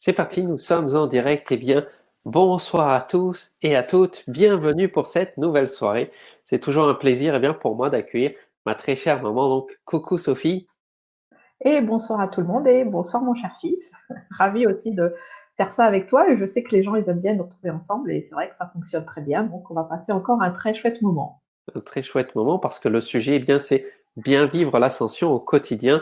C'est parti, nous sommes en direct. Eh bien, bonsoir à tous et à toutes. Bienvenue pour cette nouvelle soirée. C'est toujours un plaisir bien, pour moi d'accueillir ma très chère maman. Donc, coucou Sophie. Et bonsoir à tout le monde et bonsoir mon cher fils. Ravi aussi de faire ça avec toi et je sais que les gens ils aiment bien nous retrouver ensemble et c'est vrai que ça fonctionne très bien donc on va passer encore un très chouette moment. Un très chouette moment parce que le sujet, bien, c'est bien vivre l'ascension au quotidien.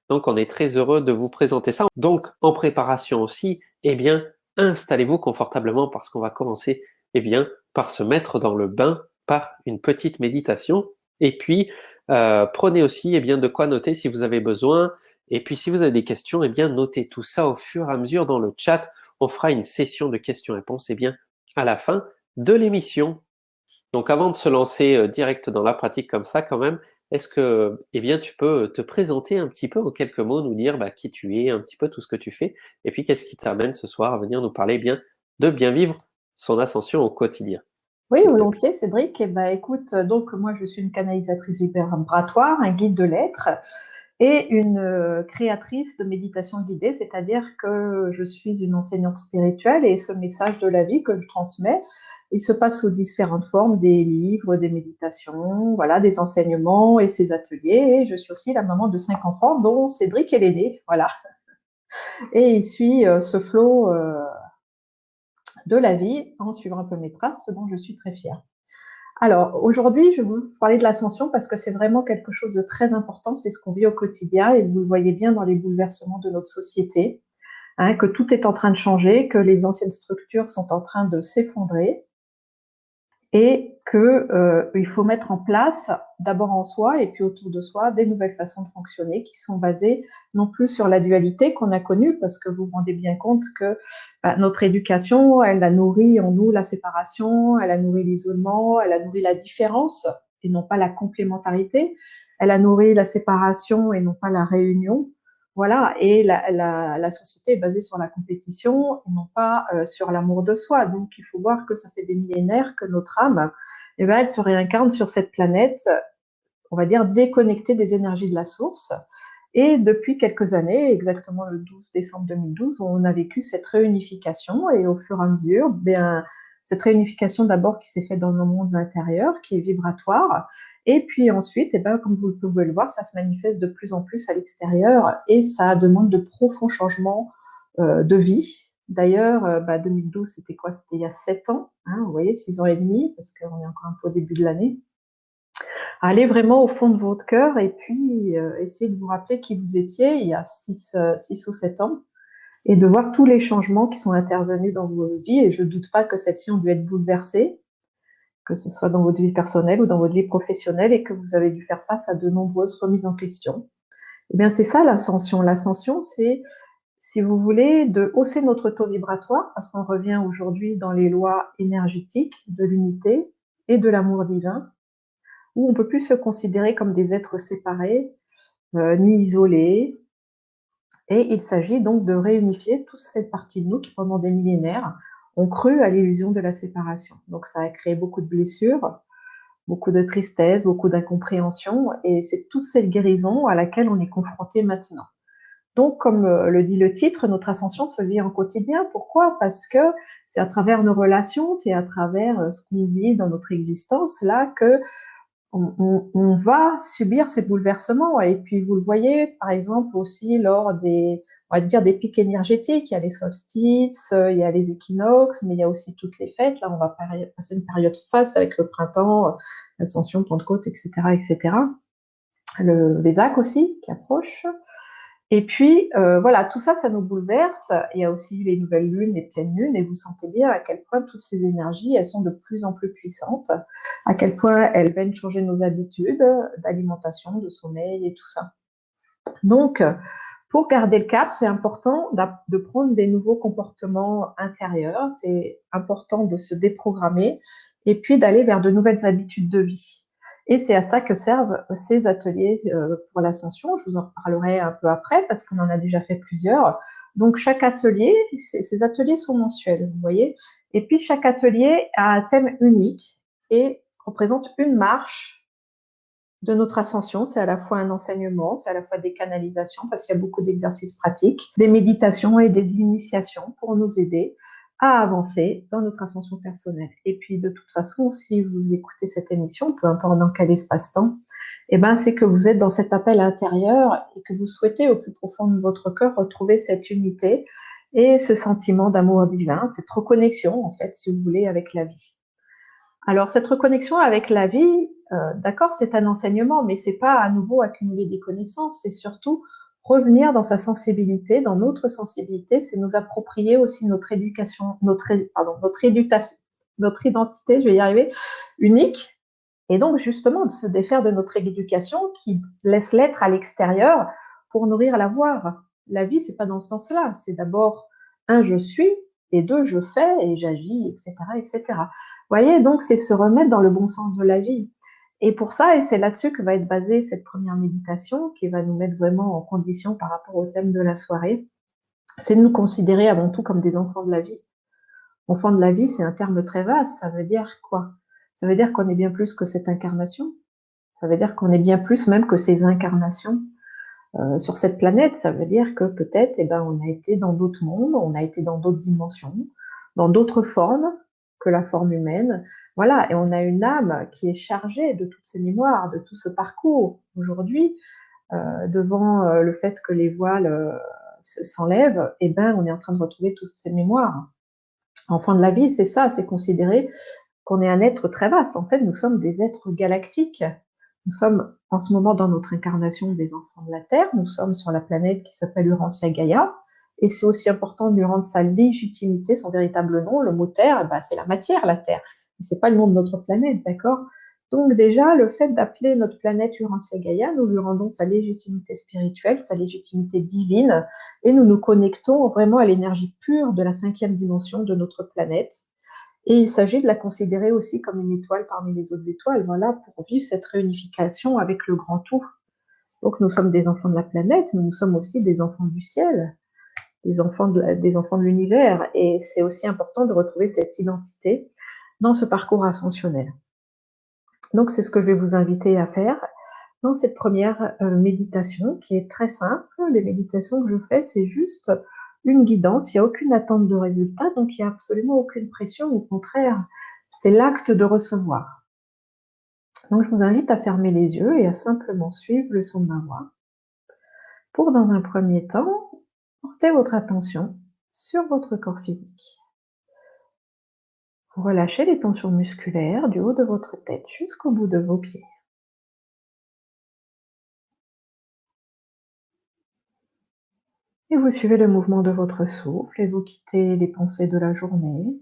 Donc, on est très heureux de vous présenter ça. Donc, en préparation aussi, eh bien, installez-vous confortablement parce qu'on va commencer, eh bien, par se mettre dans le bain par une petite méditation. Et puis, prenez aussi, eh bien, de quoi noter si vous avez besoin. Et puis, si vous avez des questions, eh bien, notez tout ça au fur et à mesure dans le chat. On fera une session de questions-réponses, eh bien, à la fin de l'émission. Donc avant de se lancer direct dans la pratique comme ça quand même, est-ce que eh bien tu peux te présenter un petit peu en quelques mots, nous dire qui tu es, un petit peu tout ce que tu fais, et puis qu'est-ce qui t'amène ce soir à venir nous parler bien de bien vivre son ascension au quotidien, Oui, s'il te plaît. volontiers Cédric. Et ben écoute, donc moi je suis une canalisatrice vibratoire, un guide de l'être et une créatrice de méditation guidée, c'est-à-dire que je suis une enseignante spirituelle et ce message de la vie que je transmets, il se passe sous différentes formes, des livres, des méditations, voilà, des enseignements et ces ateliers. Et je suis aussi la maman de 5 enfants, dont Cédric est l'aîné, voilà. Et il suit ce flot de la vie en suivant un peu mes traces, ce dont je suis très fière. Alors, aujourd'hui, je vais vous parler de l'ascension parce que c'est vraiment quelque chose de très important. C'est ce qu'on vit au quotidien et vous le voyez bien dans les bouleversements de notre société, hein, que tout est en train de changer, que les anciennes structures sont en train de s'effondrer et que il faut mettre en place, d'abord en soi et puis autour de soi, des nouvelles façons de fonctionner qui sont basées non plus sur la dualité qu'on a connue, parce que vous vous rendez bien compte que notre éducation, elle a nourri en nous la séparation, elle a nourri l'isolement, elle a nourri la différence et non pas la complémentarité, elle a nourri la séparation et non pas la réunion. Voilà, et la société est basée sur la compétition et non pas sur l'amour de soi. Donc, il faut voir que ça fait des millénaires que notre âme, eh ben, elle se réincarne sur cette planète, on va dire, déconnectée des énergies de la source. Et depuis quelques années, exactement le 12 décembre 2012, on a vécu cette réunification et au fur et à mesure, bien, cette réunification d'abord qui s'est faite dans nos mondes intérieurs, qui est vibratoire, et puis ensuite, eh ben, comme vous pouvez le voir, ça se manifeste de plus en plus à l'extérieur et ça demande de profonds changements de vie. D'ailleurs, 2012, c'était quoi? C'était il y a 7 ans, hein, vous voyez, 6 ans et demi, parce qu'on est encore un peu au début de l'année. Allez vraiment au fond de votre cœur et puis essayez de vous rappeler qui vous étiez il y a 6 ou 7 ans et de voir tous les changements qui sont intervenus dans vos vies. Et je ne doute pas que celles-ci ont dû être bouleversées, que ce soit dans votre vie personnelle ou dans votre vie professionnelle et que vous avez dû faire face à de nombreuses remises en question. Eh bien, c'est ça l'ascension. L'ascension, c'est, si vous voulez, de hausser notre taux vibratoire parce qu'on revient aujourd'hui dans les lois énergétiques de l'unité et de l'amour divin où on peut plus se considérer comme des êtres séparés, ni isolés. Et il s'agit donc de réunifier toute cette partie de nous qui, pendant des millénaires, ont cru à l'illusion de la séparation. Donc ça a créé beaucoup de blessures, beaucoup de tristesse, beaucoup d'incompréhension, et c'est toute cette guérison à laquelle on est confronté maintenant. Donc, comme le dit le titre, notre ascension se vit en quotidien. Pourquoi? Parce que c'est à travers nos relations, c'est à travers ce qu'on vit dans notre existence là que on va subir ces bouleversements. Et puis, vous le voyez, par exemple, aussi lors des, on va dire, des pics énergétiques. Il y a les solstices, il y a les équinoxes, mais il y a aussi toutes les fêtes. Là, on va passer une période faste avec le printemps, l'Ascension, Pentecôte, etc., etc. Le Vésac aussi, qui approche. Et puis, voilà, tout ça, ça nous bouleverse. Il y a aussi les nouvelles lunes, les pleines lunes, et vous sentez bien à quel point toutes ces énergies, elles sont de plus en plus puissantes, à quel point elles viennent changer nos habitudes d'alimentation, de sommeil et tout ça. Donc, pour garder le cap, c'est important de prendre des nouveaux comportements intérieurs, c'est important de se déprogrammer et puis d'aller vers de nouvelles habitudes de vie. Et c'est à ça que servent ces ateliers pour l'ascension. Je vous en reparlerai un peu après parce qu'on en a déjà fait plusieurs. Donc chaque atelier, ces ateliers sont mensuels, vous voyez. Et puis chaque atelier a un thème unique et représente une marche de notre ascension. C'est à la fois un enseignement, c'est à la fois des canalisations, parce qu'il y a beaucoup d'exercices pratiques, des méditations et des initiations pour nous aider à avancer dans notre ascension personnelle. Et puis, de toute façon, si vous écoutez cette émission, peu importe dans quel espace-temps, eh ben, c'est que vous êtes dans cet appel intérieur et que vous souhaitez au plus profond de votre cœur retrouver cette unité et ce sentiment d'amour divin, cette reconnexion, en fait, si vous voulez, avec la vie. Alors, cette reconnexion avec la vie, d'accord, c'est un enseignement, mais c'est pas à nouveau accumuler des connaissances, c'est surtout revenir dans sa sensibilité, dans notre sensibilité, c'est nous approprier aussi notre éducation, notre identité, je vais y arriver, unique, et donc justement de se défaire de notre éducation qui laisse l'être à l'extérieur pour nourrir la voir. La vie, c'est pas dans ce sens-là, c'est d'abord un je suis et deux je fais et j'agis, etc., etc. Vous voyez, donc c'est se remettre dans le bon sens de la vie. Et pour ça, et c'est là-dessus que va être basée cette première méditation, qui va nous mettre vraiment en condition par rapport au thème de la soirée, c'est de nous considérer avant tout comme des enfants de la vie. Enfant de la vie, c'est un terme très vaste. Ça veut dire quoi? Ça veut dire qu'on est bien plus que cette incarnation. Ça veut dire qu'on est bien plus même que ces incarnations sur cette planète. Ça veut dire que peut-être, eh ben, on a été dans d'autres mondes, on a été dans d'autres dimensions, dans d'autres formes que la forme humaine. Voilà, et on a une âme qui est chargée de toutes ces mémoires, de tout ce parcours. Aujourd'hui, devant le fait que les voiles s'enlèvent, eh ben, on est en train de retrouver toutes ces mémoires. Enfant de la vie, c'est ça, c'est considérer qu'on est un être très vaste. En fait, nous sommes des êtres galactiques. Nous sommes en ce moment dans notre incarnation des enfants de la Terre. Nous sommes sur la planète qui s'appelle Urantia Gaïa. Et c'est aussi important de lui rendre sa légitimité, son véritable nom. Le mot Terre, bah, c'est la matière, la Terre. Mais c'est pas le nom de notre planète, d'accord? Donc déjà, le fait d'appeler notre planète Urantia Gaïa, nous lui rendons sa légitimité spirituelle, sa légitimité divine, et nous nous connectons vraiment à l'énergie pure de la 5e dimension de notre planète. Et il s'agit de la considérer aussi comme une étoile parmi les autres étoiles, voilà, pour vivre cette réunification avec le grand tout. Donc nous sommes des enfants de la planète, mais nous sommes aussi des enfants du ciel, des enfants de l'univers. Et c'est aussi important de retrouver cette identité dans ce parcours ascensionnel. Donc c'est ce que je vais vous inviter à faire dans cette première méditation qui est très simple. Les méditations que je fais, c'est juste une guidance, il n'y a aucune attente de résultat, donc il n'y a absolument aucune pression, au contraire, c'est l'acte de recevoir. Donc je vous invite à fermer les yeux et à simplement suivre le son de ma voix pour, dans un premier temps, porter votre attention sur votre corps physique. Vous relâchez les tensions musculaires du haut de votre tête jusqu'au bout de vos pieds. Et vous suivez le mouvement de votre souffle et vous quittez les pensées de la journée.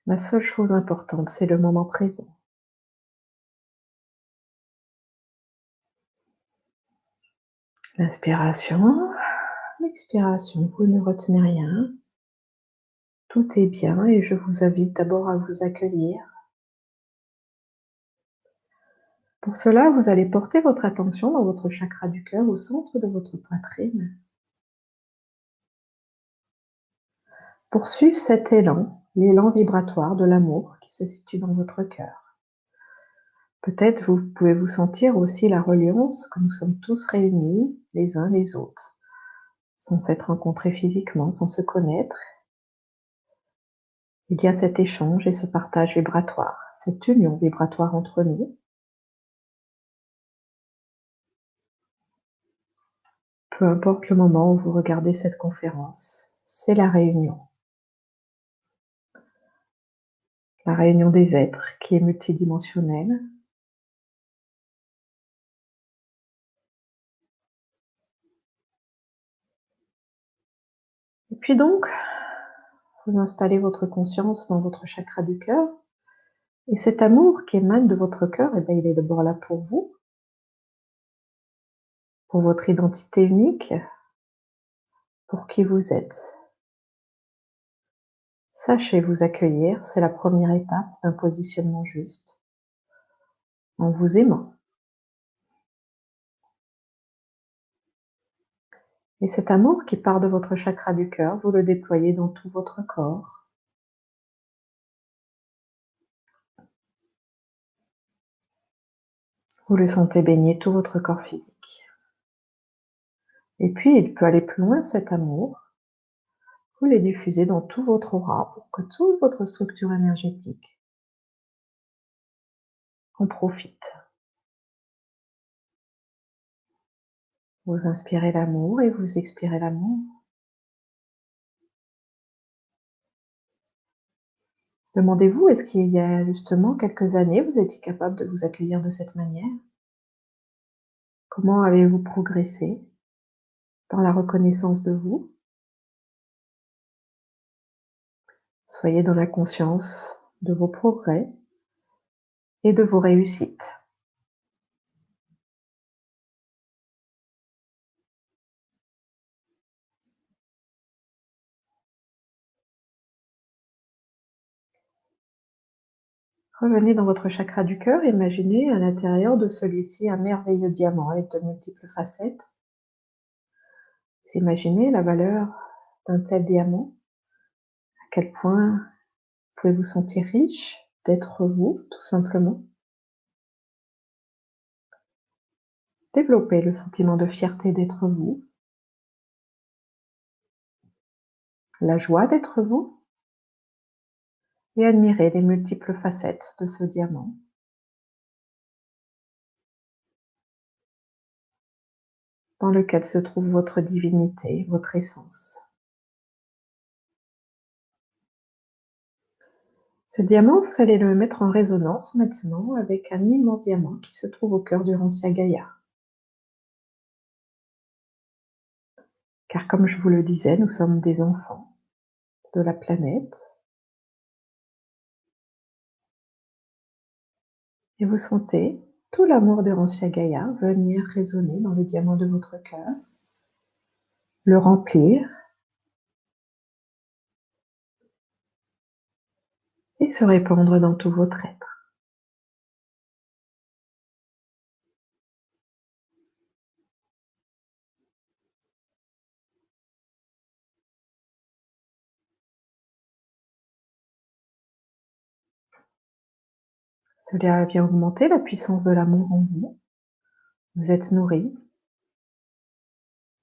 La seule chose importante, c'est le moment présent. L'inspiration, l'expiration, vous ne retenez rien. Tout est bien et je vous invite d'abord à vous accueillir. Pour cela, vous allez porter votre attention dans votre chakra du cœur au centre de votre poitrine. Pour suivre cet élan, l'élan vibratoire de l'amour qui se situe dans votre cœur. Peut-être vous pouvez vous sentir aussi la reliance que nous sommes tous réunis les uns les autres, sans s'être rencontrés physiquement, sans se connaître. Il y a cet échange et ce partage vibratoire, cette union vibratoire entre nous. Peu importe le moment où vous regardez cette conférence, c'est la réunion. La réunion des êtres qui est multidimensionnelle. Et puis donc, vous installez votre conscience dans votre chakra du cœur. Et cet amour qui émane de votre cœur, eh bien, il est d'abord là pour votre identité unique, pour qui vous êtes. Sachez vous accueillir, c'est la première étape d'un positionnement juste, en vous aimant. Et cet amour qui part de votre chakra du cœur, vous le déployez dans tout votre corps. Vous le sentez baigner tout votre corps physique. Et puis, il peut aller plus loin, cet amour. Vous les diffusez dans tout votre aura pour que toute votre structure énergétique en profite. Vous inspirez l'amour et vous expirez l'amour. Demandez-vous, est-ce qu'il y a justement quelques années, vous étiez capable de vous accueillir de cette manière? Comment avez-vous progressé dans la reconnaissance de vous? Soyez dans la conscience de vos progrès et de vos réussites. Revenez dans votre chakra du cœur, imaginez à l'intérieur de celui-ci un merveilleux diamant avec de multiples facettes. Vous imaginez la valeur d'un tel diamant, à quel point vous pouvez vous sentir riche d'être vous, tout simplement. Développez le sentiment de fierté d'être vous, la joie d'être vous, et admirez les multiples facettes de ce diamant. Dans lequel se trouve votre divinité, votre essence. Ce diamant, vous allez le mettre en résonance maintenant avec un immense diamant qui se trouve au cœur du Rancia Gaïa. Car comme je vous le disais, nous sommes des enfants de la planète. Et vous sentez tout l'amour de Rancia Gaïa venir résonner dans le diamant de votre cœur, le remplir et se répandre dans tout votre être. Cela vient augmenter la puissance de l'amour en vous. Vous êtes nourri,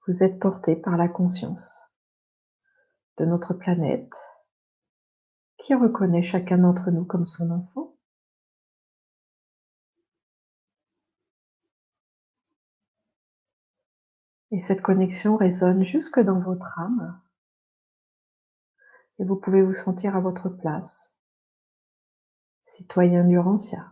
vous êtes porté par la conscience de notre planète qui reconnaît chacun d'entre nous comme son enfant. Et cette connexion résonne jusque dans votre âme. Et vous pouvez vous sentir à votre place, citoyen du Rancia.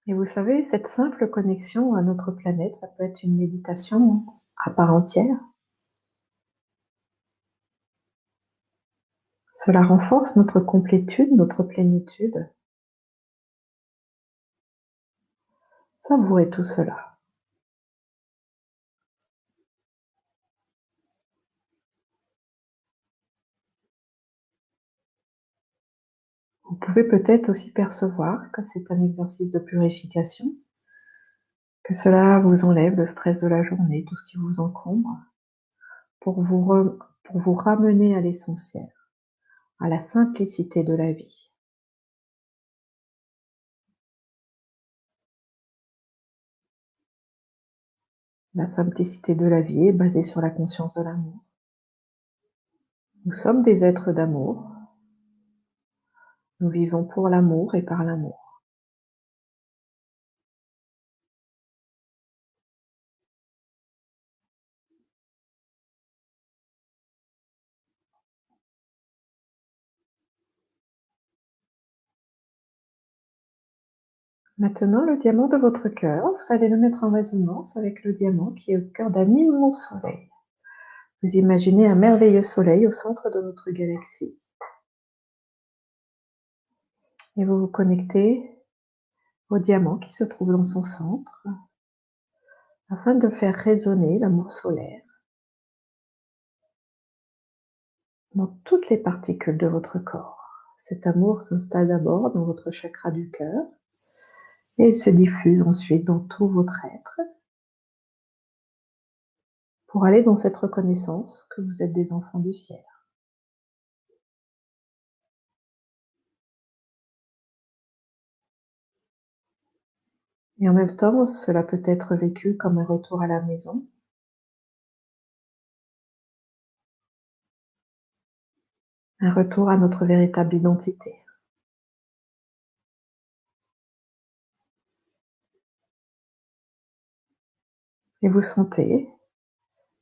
Et vous savez, cette simple connexion à notre planète, ça peut être une méditation à part entière. Cela renforce notre complétude, notre plénitude. Savourez tout cela. Vous pouvez peut-être aussi percevoir que c'est un exercice de purification, que cela vous enlève le stress de la journée, tout ce qui vous encombre, pour vous ramener à l'essentiel, à la simplicité de la vie. La simplicité de la vie est basée sur la conscience de l'amour. Nous sommes des êtres d'amour. Nous vivons pour l'amour et par l'amour. Maintenant, le diamant de votre cœur, vous allez le mettre en résonance avec le diamant qui est au cœur d'un immense soleil. Vous imaginez un merveilleux soleil au centre de notre galaxie. Et vous vous connectez au diamant qui se trouve dans son centre afin de faire résonner l'amour solaire dans toutes les particules de votre corps. Cet amour s'installe d'abord dans votre chakra du cœur et il se diffuse ensuite dans tout votre être. pour aller dans cette reconnaissance que vous êtes des enfants du ciel. Et en même temps, cela peut être vécu comme un retour à la maison. Un retour à notre véritable identité. Et vous sentez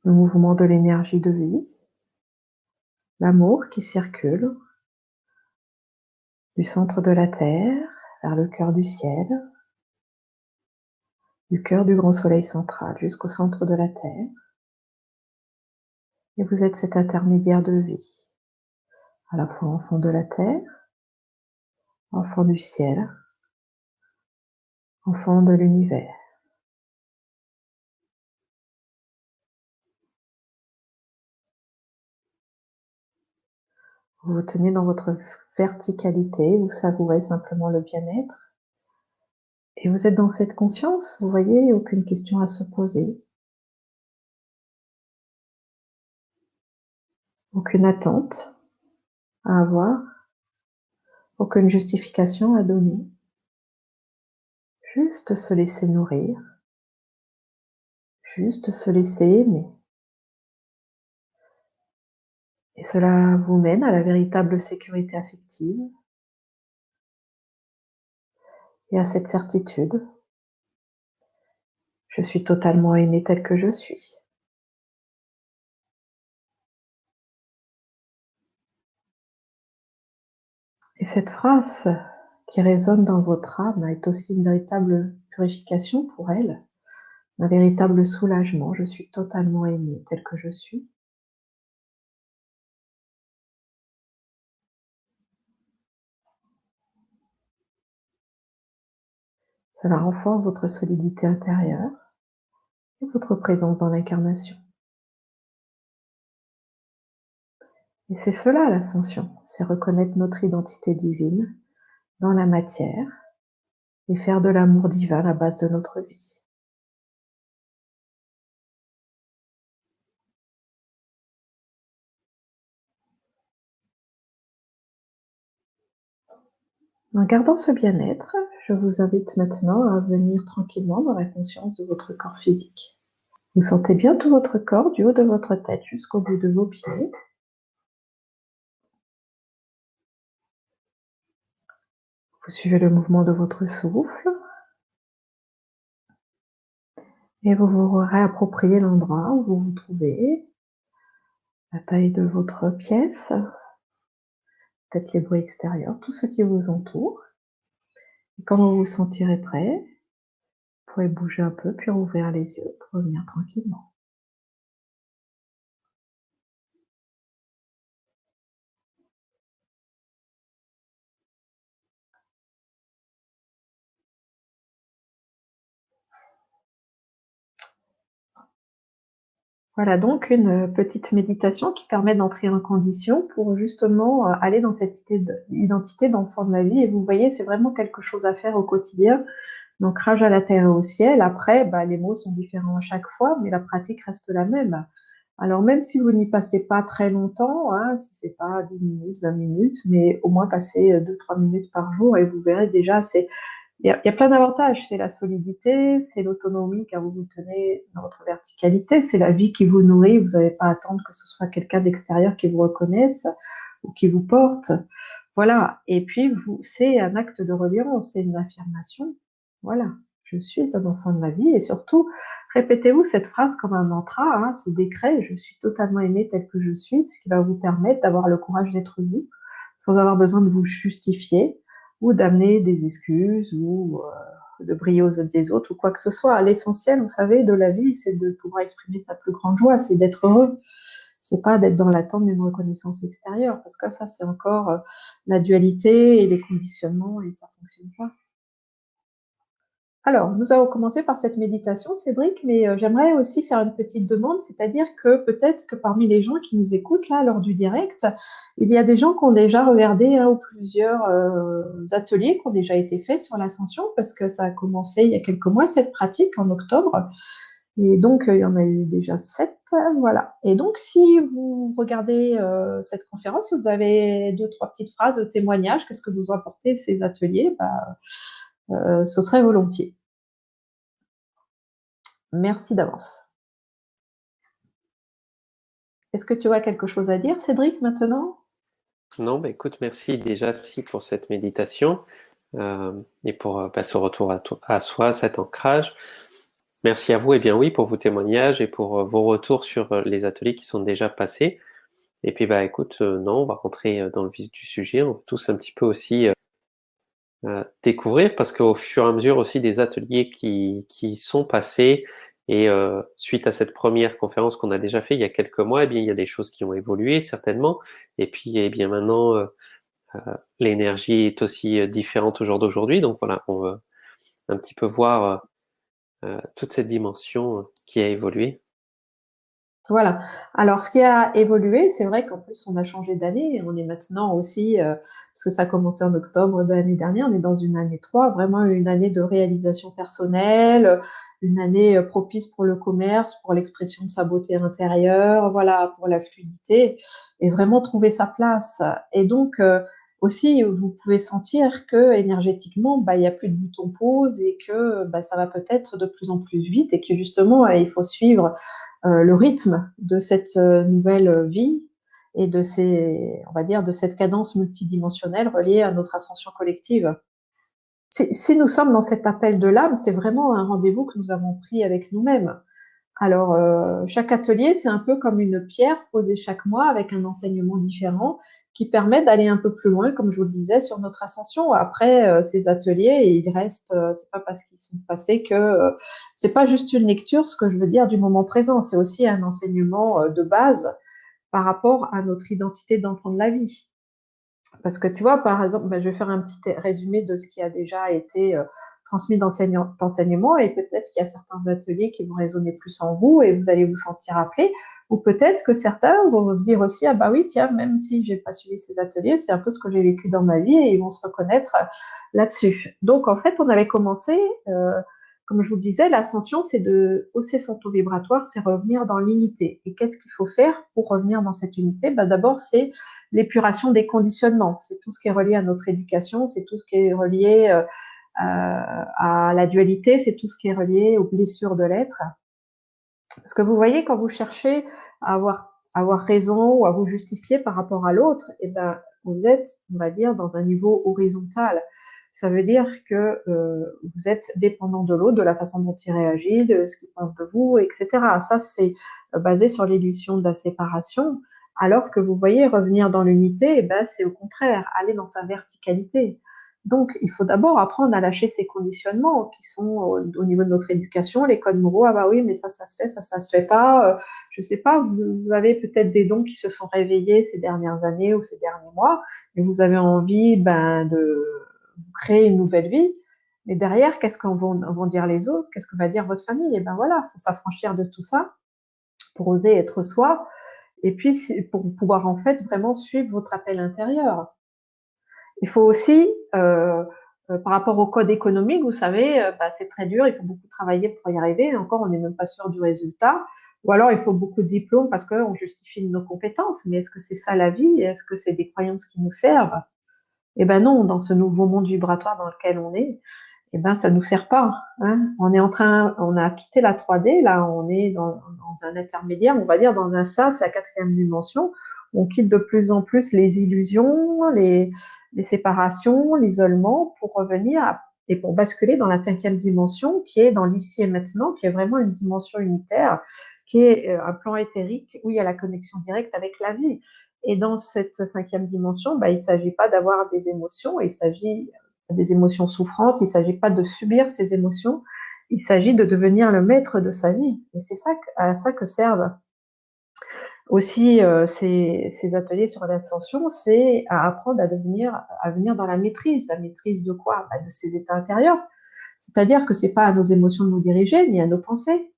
le mouvement de l'énergie de vie, l'amour qui circule du centre de la Terre vers le cœur du ciel, du cœur du grand soleil central jusqu'au centre de la Terre. Et vous êtes cet intermédiaire de vie, à la fois enfant de la Terre, enfant du ciel, enfant de l'univers. Vous vous tenez dans votre verticalité, vous savourez simplement le bien-être. Et vous êtes dans cette conscience, vous voyez, aucune question à se poser. Aucune attente à avoir, aucune justification à donner. Juste se laisser nourrir, juste se laisser aimer. Et cela vous mène à la véritable sécurité affective et à cette certitude. Je suis totalement aimé tel que je suis. Et cette phrase qui résonne dans votre âme est aussi une véritable purification pour elle, un véritable soulagement. Je suis totalement aimé tel que je suis. Cela renforce votre solidité intérieure et votre présence dans l'incarnation. Et c'est cela l'ascension, c'est reconnaître notre identité divine dans la matière et faire de l'amour divin la base de notre vie. En gardant ce bien-être, je vous invite maintenant à venir tranquillement dans la conscience de votre corps physique. Vous sentez bien tout votre corps, du haut de votre tête jusqu'au bout de vos pieds. Vous suivez le mouvement de votre souffle et vous vous réappropriez l'endroit où vous vous trouvez, la taille de votre pièce, peut-être les bruits extérieurs, tout ce qui vous entoure. Et quand vous vous sentirez prêt, vous pouvez bouger un peu, puis ouvrir les yeux pour revenir tranquillement. Voilà donc une petite méditation qui permet d'entrer en condition pour justement aller dans cette identité d'enfant de la vie. Et vous voyez, c'est vraiment quelque chose à faire au quotidien. L'ancrage à la terre et au ciel. Après, les mots sont différents à chaque fois, mais la pratique reste la même. Alors même si vous n'y passez pas très longtemps, hein, si c'est pas 10 minutes, 20 minutes, mais au moins passez 2-3 minutes par jour et vous verrez déjà, il y a plein d'avantages. C'est la solidité, c'est l'autonomie car vous vous tenez dans votre verticalité, c'est la vie qui vous nourrit. Vous n'avez pas à attendre que ce soit quelqu'un d'extérieur qui vous reconnaisse ou qui vous porte. Voilà. Et puis, c'est un acte de reliance, c'est une affirmation. Voilà. Je suis un enfant de ma vie et surtout, répétez-vous cette phrase comme un mantra, hein, ce décret, je suis totalement aimé tel que je suis, ce qui va vous permettre d'avoir le courage d'être vous, sans avoir besoin de vous justifier ou d'amener des excuses ou de briller aux yeux des autres ou quoi que ce soit. L'essentiel, vous savez, de la vie, c'est de pouvoir exprimer sa plus grande joie, c'est d'être heureux. C'est pas d'être dans l'attente d'une reconnaissance extérieure, parce que ça, c'est encore la dualité et les conditionnements, et ça fonctionne pas. Alors, nous allons commencer par cette méditation, Cédric, mais j'aimerais aussi faire une petite demande, c'est-à-dire que peut-être que parmi les gens qui nous écoutent là lors du direct, il y a des gens qui ont déjà regardé un ou plusieurs ateliers qui ont déjà été faits sur l'ascension, parce que ça a commencé il y a quelques mois, cette pratique, en octobre. Et donc, il y en a eu déjà 7, voilà. Et donc, si vous regardez cette conférence, si vous avez 2, 3 petites phrases de témoignage, qu'est-ce que vous ont apporté ces ateliers, ce serait volontiers. Merci d'avance. Est-ce que tu as quelque chose à dire, Cédric, maintenant? Non, bah écoute, merci déjà si pour cette méditation et pour ce retour à soi, cet ancrage. Merci à vous, et bien oui, pour vos témoignages et pour vos retours sur les ateliers qui sont déjà passés. Et puis bah écoute, non, on va rentrer dans le vif du sujet. On va tous un petit peu aussi découvrir, parce qu'au fur et à mesure aussi des ateliers qui sont passés, et suite à cette première conférence qu'on a déjà fait il y a quelques mois, eh bien il y a des choses qui ont évolué certainement. Et puis eh bien maintenant l'énergie est aussi différente au jour d'aujourd'hui. Donc voilà, on va un petit peu voir toute cette dimension qui a évolué. Voilà. Alors, ce qui a évolué, c'est vrai qu'en plus, on a changé d'année. On est maintenant aussi, parce que ça a commencé en octobre de l'année dernière, on est dans une année 3, vraiment une année de réalisation personnelle, une année propice pour le commerce, pour l'expression de sa beauté intérieure, voilà, pour la fluidité, et vraiment trouver sa place. Et donc, aussi, vous pouvez sentir que énergétiquement, il y a plus de bouton pause et que ça va peut-être de plus en plus vite et que justement, il faut suivre le rythme de cette nouvelle vie et de ces, on va dire, de cette cadence multidimensionnelle reliée à notre ascension collective. Si nous sommes dans cet appel de l'âme, c'est vraiment un rendez-vous que nous avons pris avec nous-mêmes. Alors, chaque atelier, c'est un peu comme une pierre posée chaque mois avec un enseignement différent qui permet d'aller un peu plus loin, comme je vous le disais, sur notre ascension. Après, ces ateliers, ils restent, c'est pas parce qu'ils sont passés que c'est pas juste une lecture, ce que je veux dire, du moment présent. C'est aussi un enseignement de base par rapport à notre identité d'enfant de la vie. Parce que tu vois, par exemple, je vais faire un petit résumé de ce qui a déjà été transmis d'enseignement et peut-être qu'il y a certains ateliers qui vont résonner plus en vous et vous allez vous sentir appelé. Ou peut-être que certains vont se dire aussi, ah bah oui, tiens, même si j'ai pas suivi ces ateliers, c'est un peu ce que j'ai vécu dans ma vie et ils vont se reconnaître là-dessus. Donc, en fait, on avait commencé, comme je vous le disais, l'ascension, c'est de hausser son taux vibratoire, c'est revenir dans l'unité. Et qu'est-ce qu'il faut faire pour revenir dans cette unité? D'abord, c'est l'épuration des conditionnements. C'est tout ce qui est relié à notre éducation, c'est tout ce qui est relié à la dualité, c'est tout ce qui est relié aux blessures de l'être. Parce que vous voyez, quand vous cherchez à avoir raison ou à vous justifier par rapport à l'autre, vous êtes, on va dire, dans un niveau horizontal. Ça veut dire que vous êtes dépendant de l'autre, de la façon dont il réagit, de ce qu'il pense de vous, etc. Ça, c'est basé sur l'illusion de la séparation. Alors que vous voyez, revenir dans l'unité, c'est au contraire, aller dans sa verticalité. Donc, il faut d'abord apprendre à lâcher ces conditionnements qui sont au niveau de notre éducation, les codes moraux. Ah bah oui, mais ça se fait, ça se fait pas. Je sais pas, vous avez peut-être des dons qui se sont réveillés ces dernières années ou ces derniers mois, et vous avez envie de créer une nouvelle vie. Mais derrière, qu'est-ce qu'on vont dire les autres? Qu'est-ce que va dire votre famille? Et ben voilà, faut s'affranchir de tout ça pour oser être soi. Et puis, pour pouvoir en fait vraiment suivre votre appel intérieur. Il faut aussi, par rapport au code économique, vous savez, c'est très dur, il faut beaucoup travailler pour y arriver. Et encore, on n'est même pas sûr du résultat. Ou alors, il faut beaucoup de diplômes parce qu'on justifie nos compétences. Mais est-ce que c'est ça la vie? Est-ce que c'est des croyances qui nous servent? Eh ben non, dans ce nouveau monde vibratoire dans lequel on est, eh ben ça nous sert pas. Hein. On a quitté la 3D, là, on est dans un intermédiaire, on va dire dans un sas, la quatrième dimension. On quitte de plus en plus les illusions, les séparations, l'isolement, pour revenir et pour basculer dans la cinquième dimension, qui est dans l'ici et maintenant, qui est vraiment une dimension unitaire, qui est un plan éthérique où il y a la connexion directe avec la vie. Et dans cette cinquième dimension, il ne s'agit pas d'avoir des émotions, il s'agit des émotions souffrantes, il ne s'agit pas de subir ces émotions, il s'agit de devenir le maître de sa vie. Et c'est ça à ça que servent aussi ces ateliers sur l'ascension, c'est à apprendre à venir dans la maîtrise. La maîtrise de quoi? De ses états intérieurs. C'est-à-dire que c'est pas à nos émotions de nous diriger, ni à nos pensées.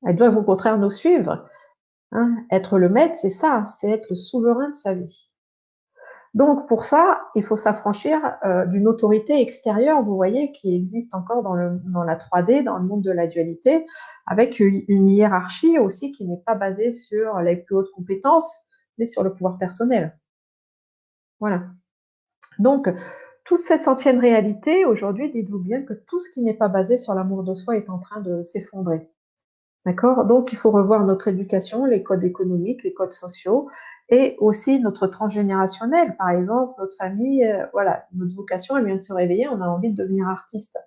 Elles doivent au contraire nous suivre. Hein. Être le maître, c'est ça, c'est être le souverain de sa vie. Donc, pour ça, il faut s'affranchir d'une autorité extérieure, vous voyez, qui existe encore dans la 3D, dans le monde de la dualité, avec une hiérarchie aussi qui n'est pas basée sur les plus hautes compétences, mais sur le pouvoir personnel. Voilà. Donc, toute cette ancienne réalité, aujourd'hui, dites-vous bien que tout ce qui n'est pas basé sur l'amour de soi est en train de s'effondrer. D'accord? Donc, il faut revoir notre éducation, les codes économiques, les codes sociaux et aussi notre transgénérationnel. Par exemple, notre famille, voilà, notre vocation, elle vient de se réveiller, on a envie de devenir artiste.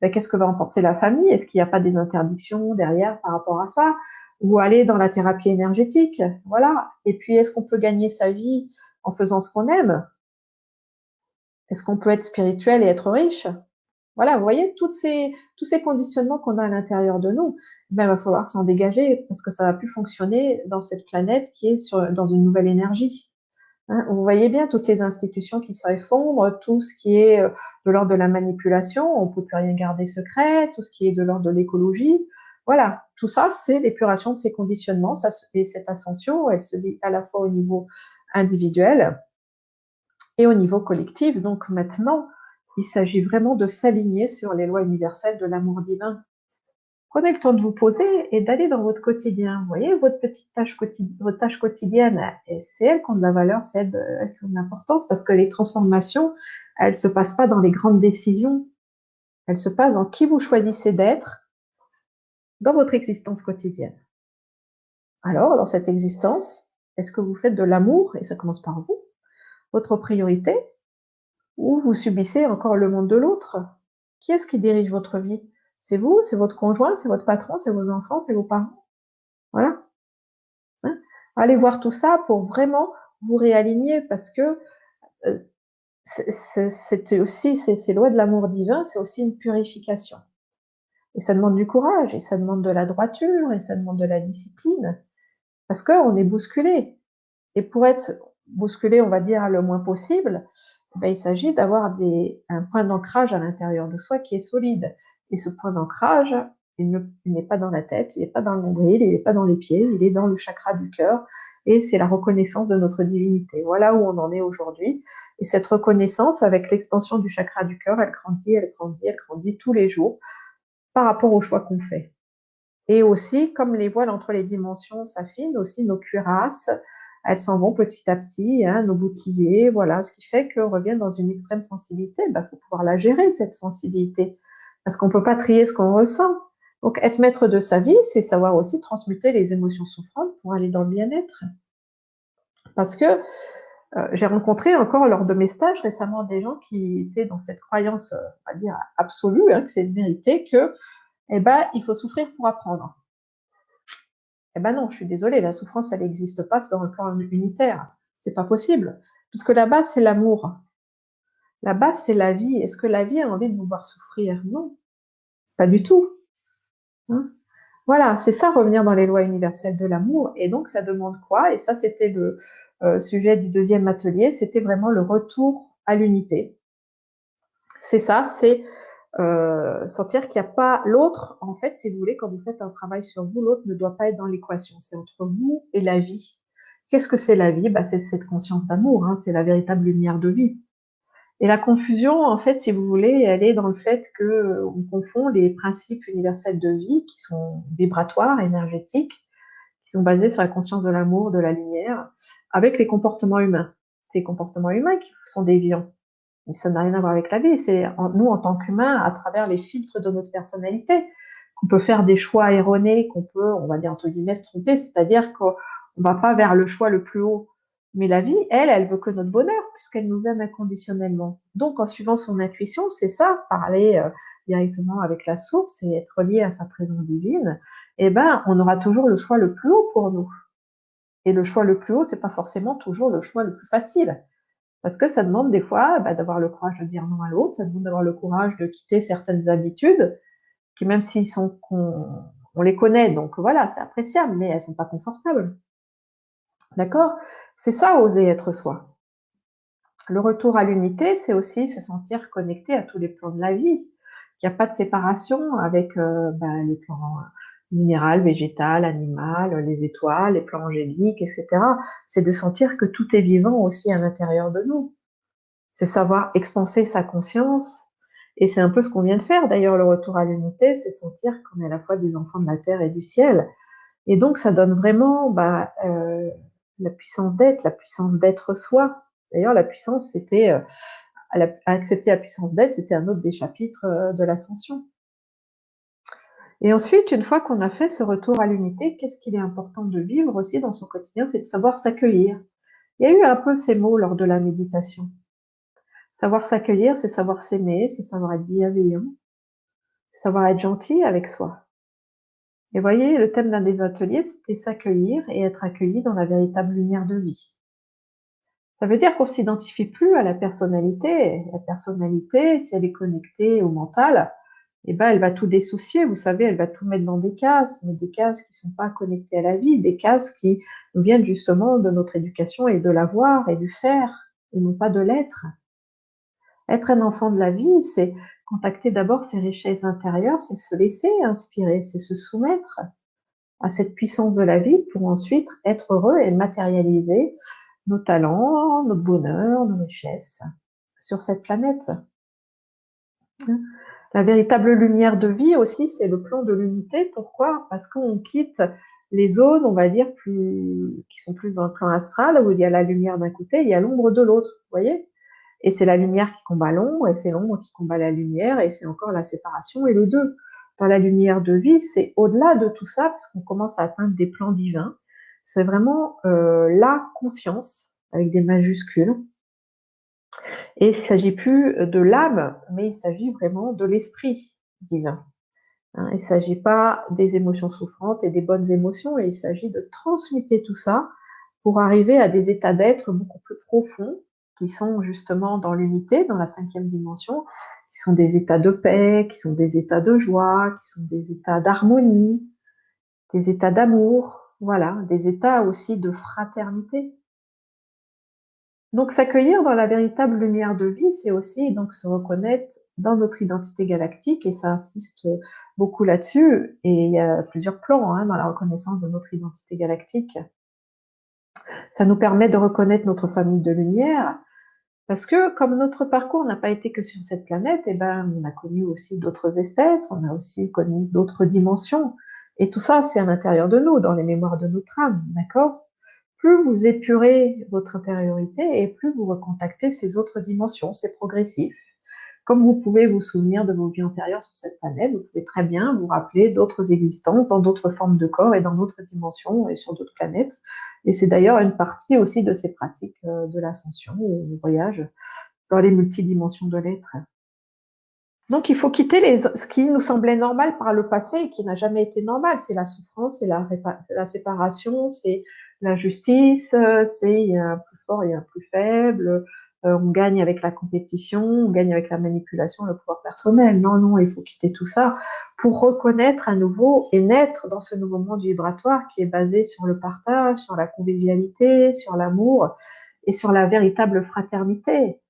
Ben, qu'est-ce que va en penser la famille? Est-ce qu'il n'y a pas des interdictions derrière par rapport à ça? Ou aller dans la thérapie énergétique? Voilà. Et puis, est-ce qu'on peut gagner sa vie en faisant ce qu'on aime? Est-ce qu'on peut être spirituel et être riche? Voilà, vous voyez, tous ces conditionnements qu'on a à l'intérieur de nous, ben, il va falloir s'en dégager parce que ça va plus fonctionner dans cette planète qui est dans une nouvelle énergie. Hein, vous voyez bien toutes les institutions qui s'effondrent, tout ce qui est de l'ordre de la manipulation, on peut plus rien garder secret, tout ce qui est de l'ordre de l'écologie. Voilà, tout ça, c'est l'épuration de ces conditionnements, et cette ascension, elle se vit à la fois au niveau individuel et au niveau collectif. Donc maintenant, il s'agit vraiment de s'aligner sur les lois universelles de l'amour divin. Prenez le temps de vous poser et d'aller dans votre quotidien. Vous voyez, votre tâche quotidienne, et c'est elles qui ont de la valeur, c'est elles qui ont de l'importance parce que les transformations, elles se passent pas dans les grandes décisions. Elles se passent dans qui vous choisissez d'être dans votre existence quotidienne. Alors, dans cette existence, est-ce que vous faites de l'amour, et ça commence par vous, votre priorité, ou vous subissez encore le monde de l'autre? Qui est-ce qui dirige votre vie? C'est vous, c'est votre conjoint, c'est votre patron, c'est vos enfants, c'est vos parents. Voilà. Hein, allez voir tout ça pour vraiment vous réaligner parce que euh, c'est aussi, ces lois de l'amour divin, c'est aussi une purification. Et ça demande du courage, et ça demande de la droiture, et ça demande de la discipline, parce qu'on est bousculé. Et pour être bousculé, on va dire, le moins possible, ben, il s'agit d'avoir un point d'ancrage à l'intérieur de soi qui est solide. Et ce point d'ancrage, il n'est pas dans la tête, il n'est pas dans le nombril, il n'est pas dans les pieds, il est dans le chakra du cœur. Et c'est la reconnaissance de notre divinité. Voilà où on en est aujourd'hui. Et cette reconnaissance, avec l'expansion du chakra du cœur, elle grandit, elle grandit, elle grandit tous les jours par rapport aux choix qu'on fait. Et aussi, comme les voiles entre les dimensions s'affinent, aussi nos cuirasses, elles s'en vont petit à petit, hein, nos boucliers, voilà, ce qui fait qu'on revient dans une extrême sensibilité. Il faut pouvoir la gérer, cette sensibilité, parce qu'on ne peut pas trier ce qu'on ressent. Donc, être maître de sa vie, c'est savoir aussi transmuter les émotions souffrantes pour aller dans le bien-être. Parce que j'ai rencontré encore lors de mes stages récemment des gens qui étaient dans cette croyance, on va dire, absolue, hein, que c'est une vérité, que eh ben, il faut souffrir pour apprendre. Eh ben non, je suis désolée, la souffrance, elle n'existe pas sur un plan unitaire. C'est pas possible. Puisque la base, c'est l'amour. La base, c'est la vie. Est-ce que la vie a envie de vous voir souffrir? Non, pas du tout. Hein, voilà, c'est ça, revenir dans les lois universelles de l'amour. Et donc, ça demande quoi? Et ça, c'était le sujet du deuxième atelier. C'était vraiment le retour à l'unité. C'est ça, c'est sentir qu'il n'y a pas l'autre. En fait, si vous voulez, quand vous faites un travail sur vous, l'autre ne doit pas être dans l'équation. C'est entre vous et la vie. Qu'est-ce que c'est la vie? Bah, c'est cette conscience d'amour, hein, c'est la véritable lumière de vie. Et la confusion, en fait, si vous voulez, elle est dans le fait que on confond les principes universels de vie qui sont vibratoires, énergétiques, qui sont basés sur la conscience de l'amour, de la lumière, avec les comportements humains. Ces comportements humains qui sont déviants. Mais ça n'a rien à voir avec la vie. C'est nous, en tant qu'humains, à travers les filtres de notre personnalité, qu'on peut faire des choix erronés, qu'on peut, on va dire entre guillemets, se tromper. C'est-à-dire qu'on ne va pas vers le choix le plus haut. Mais la vie, elle veut que notre bonheur, puisqu'elle nous aime inconditionnellement. Donc, en suivant son intuition, c'est ça, parler directement avec la source et être lié à sa présence divine. Eh ben, on aura toujours le choix le plus haut pour nous. Et le choix le plus haut, c'est pas forcément toujours le choix le plus facile. Parce que ça demande des fois d'avoir le courage de dire non à l'autre, ça demande d'avoir le courage de quitter certaines habitudes, qui même s'ils sont on les connaît, donc voilà, c'est appréciable, mais elles sont pas confortables. D'accord? C'est ça, oser être soi. Le retour à l'unité, c'est aussi se sentir connecté à tous les plans de la vie. Il n'y a pas de séparation avec les plans minéral, végétal, animal, les étoiles, les plans angéliques, etc. C'est de sentir que tout est vivant aussi à l'intérieur de nous. C'est savoir expanser sa conscience. Et c'est un peu ce qu'on vient de faire. D'ailleurs, le retour à l'unité, c'est sentir qu'on est à la fois des enfants de la terre et du ciel. Et donc, ça donne vraiment la puissance d'être soi. D'ailleurs, la puissance, c'était accepter la puissance d'être, c'était un autre des chapitres de l'ascension. Et ensuite, une fois qu'on a fait ce retour à l'unité, qu'est-ce qu'il est important de vivre aussi dans son quotidien, c'est de savoir s'accueillir. Il y a eu un peu ces mots lors de la méditation. Savoir s'accueillir, c'est savoir s'aimer, c'est savoir être bienveillant, c'est savoir être gentil avec soi. Et voyez, le thème d'un des ateliers, c'était s'accueillir et être accueilli dans la véritable lumière de vie. Ça veut dire qu'on s'identifie plus à la personnalité. La personnalité, si elle est connectée au mental, eh ben, elle va tout dissocier, vous savez, elle va tout mettre dans des cases, mais des cases qui sont pas connectées à la vie, des cases qui nous viennent justement de notre éducation et de l'avoir et du faire, et non pas de l'être. Être un enfant de la vie, c'est contacter d'abord ses richesses intérieures, c'est se laisser inspirer, c'est se soumettre à cette puissance de la vie pour ensuite être heureux et matérialiser nos talents, notre bonheur, nos richesses sur cette planète. La véritable lumière de vie aussi, c'est le plan de l'unité. Pourquoi? Parce qu'on quitte les zones, on va dire, qui sont plus dans le plan astral, où il y a la lumière d'un côté, il y a l'ombre de l'autre, vous voyez? Et c'est la lumière qui combat l'ombre, et c'est l'ombre qui combat la lumière, et c'est encore la séparation et le deux. Dans la lumière de vie, c'est au-delà de tout ça, parce qu'on commence à atteindre des plans divins. C'est vraiment la conscience, avec des majuscules. Et il ne s'agit plus de l'âme, mais il s'agit vraiment de l'esprit divin. Il ne s'agit pas des émotions souffrantes et des bonnes émotions, et il s'agit de transmuter tout ça pour arriver à des états d'être beaucoup plus profonds, qui sont justement dans l'unité, dans la 5e dimension, qui sont des états de paix, qui sont des états de joie, qui sont des états d'harmonie, des états d'amour, voilà, des états aussi de fraternité. Donc s'accueillir dans la véritable lumière de vie, c'est aussi donc se reconnaître dans notre identité galactique, et ça insiste beaucoup là-dessus, et il y a plusieurs plans dans la reconnaissance de notre identité galactique. Ça nous permet de reconnaître notre famille de lumière, parce que comme notre parcours n'a pas été que sur cette planète, eh ben, on a connu aussi d'autres espèces, on a aussi connu d'autres dimensions, et tout ça, c'est à l'intérieur de nous, dans les mémoires de notre âme, d'accord? Plus vous épurez votre intériorité et plus vous recontactez ces autres dimensions, c'est progressif. Comme vous pouvez vous souvenir de vos vies antérieures sur cette planète, vous pouvez très bien vous rappeler d'autres existences dans d'autres formes de corps et dans d'autres dimensions et sur d'autres planètes. Et c'est d'ailleurs une partie aussi de ces pratiques de l'ascension ou du voyage dans les multidimensions de l'être. Donc il faut quitter ce qui nous semblait normal par le passé et qui n'a jamais été normal. C'est la souffrance, c'est la séparation, c'est l'injustice, c'est il y a un plus fort, il y a un plus faible, on gagne avec la compétition, on gagne avec la manipulation, le pouvoir personnel. Non, non, il faut quitter tout ça pour reconnaître à nouveau et naître dans ce nouveau monde vibratoire qui est basé sur le partage, sur la convivialité, sur l'amour et sur la véritable fraternité.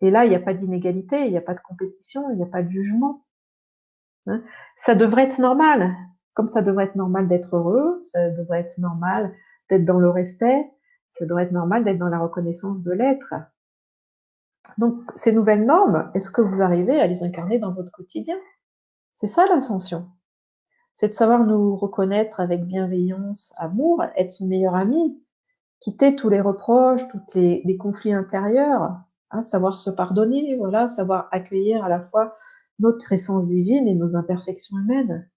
Et là, il n'y a pas d'inégalité, il n'y a pas de compétition, il n'y a pas de jugement. Ça devrait être normal, comme ça devrait être normal d'être heureux, ça devrait être normal d'être dans le respect, ça devrait être normal d'être dans la reconnaissance de l'être. Donc, ces nouvelles normes, est-ce que vous arrivez à les incarner dans votre quotidien? C'est ça l'ascension. C'est de savoir nous reconnaître avec bienveillance, amour, être son meilleur ami, quitter tous les reproches, tous les conflits intérieurs, savoir se pardonner, voilà, savoir accueillir à la fois notre essence divine et nos imperfections humaines.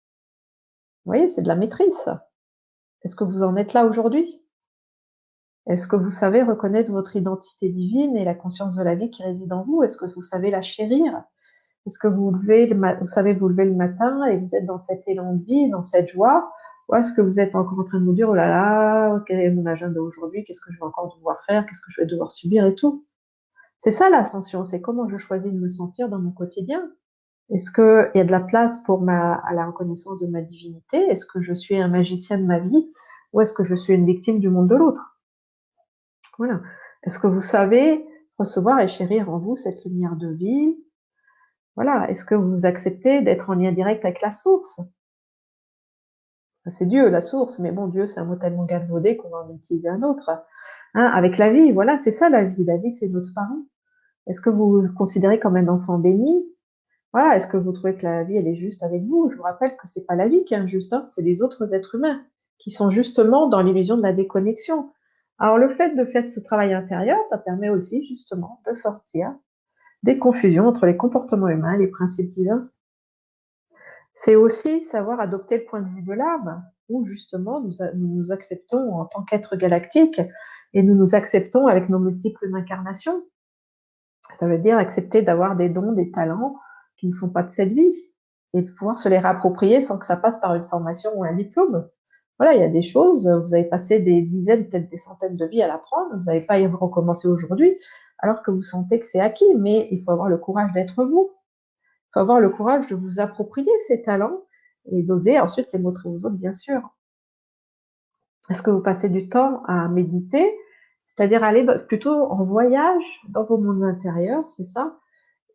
Vous voyez, c'est de la maîtrise, ça. Est-ce que vous en êtes là aujourd'hui? Est-ce que vous savez reconnaître votre identité divine et la conscience de la vie qui réside en vous? Est-ce que vous savez la chérir? Est-ce que vous savez vous lever le matin et vous êtes dans cet élan de vie, dans cette joie? Ou est-ce que vous êtes encore en train de vous dire, oh là là, quel est mon agenda aujourd'hui? Qu'est-ce que je vais encore devoir faire? Qu'est-ce que je vais devoir subir et tout? C'est ça l'ascension, c'est comment je choisis de me sentir dans mon quotidien. Est-ce qu'il y a de la place à la reconnaissance de ma divinité? Est-ce que je suis un magicien de ma vie? Ou est-ce que je suis une victime du monde de l'autre? Voilà. Est-ce que vous savez recevoir et chérir en vous cette lumière de vie? Voilà. Est-ce que vous acceptez d'être en lien direct avec la source? c'est Dieu, la source, mais bon, Dieu, c'est un mot tellement galvaudé qu'on va en utiliser un autre. Hein, avec la vie, voilà, c'est ça la vie. La vie, c'est notre parent. Est-ce que vous vous considérez comme un enfant béni? Voilà, est-ce que vous trouvez que la vie, elle est juste avec vous? Je vous rappelle que c'est pas la vie qui est injuste, hein, c'est les autres êtres humains qui sont justement dans l'illusion de la déconnexion. Alors, le fait de faire ce travail intérieur, ça permet aussi justement de sortir des confusions entre les comportements humains et les principes divins. C'est aussi savoir adopter le point de vue de l'âme, où justement nous nous acceptons en tant qu'êtres galactiques et nous nous acceptons avec nos multiples incarnations. Ça veut dire accepter d'avoir des dons, des talents qui ne sont pas de cette vie et de pouvoir se les réapproprier sans que ça passe par une formation ou un diplôme. Voilà, il y a des choses, vous avez passé des dizaines, peut-être des centaines de vies à l'apprendre, vous n'avez pas à y recommencer aujourd'hui, alors que vous sentez que c'est acquis, mais il faut avoir le courage d'être vous. Il faut avoir le courage de vous approprier ces talents et d'oser ensuite les montrer aux autres, bien sûr. Est-ce que vous passez du temps à méditer, c'est-à-dire aller plutôt en voyage dans vos mondes intérieurs, c'est ça?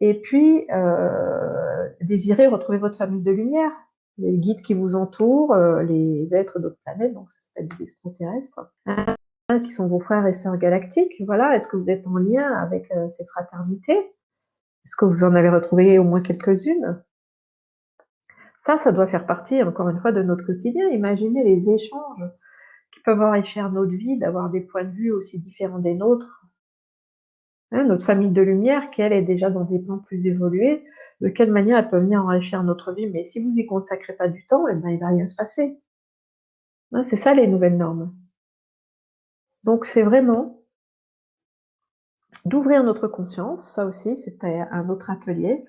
Et puis, désirer retrouver votre famille de lumière, les guides qui vous entourent, les êtres d'autres planètes, donc ça s'appelle des extraterrestres, hein, qui sont vos frères et sœurs galactiques. Voilà, est-ce que vous êtes en lien avec ces fraternités? Est-ce que vous en avez retrouvé au moins quelques-unes? Ça doit faire partie, encore une fois, de notre quotidien. Imaginez les échanges qui peuvent enrichir notre vie, d'avoir des points de vue aussi différents des nôtres. Hein, notre famille de lumière, qui elle est déjà dans des plans plus évolués, de quelle manière elle peut venir enrichir notre vie. Mais si vous n'y consacrez pas du temps, eh ben, il va rien se passer. Hein, c'est ça les nouvelles normes. Donc c'est vraiment d'ouvrir notre conscience, ça aussi c'était un autre atelier,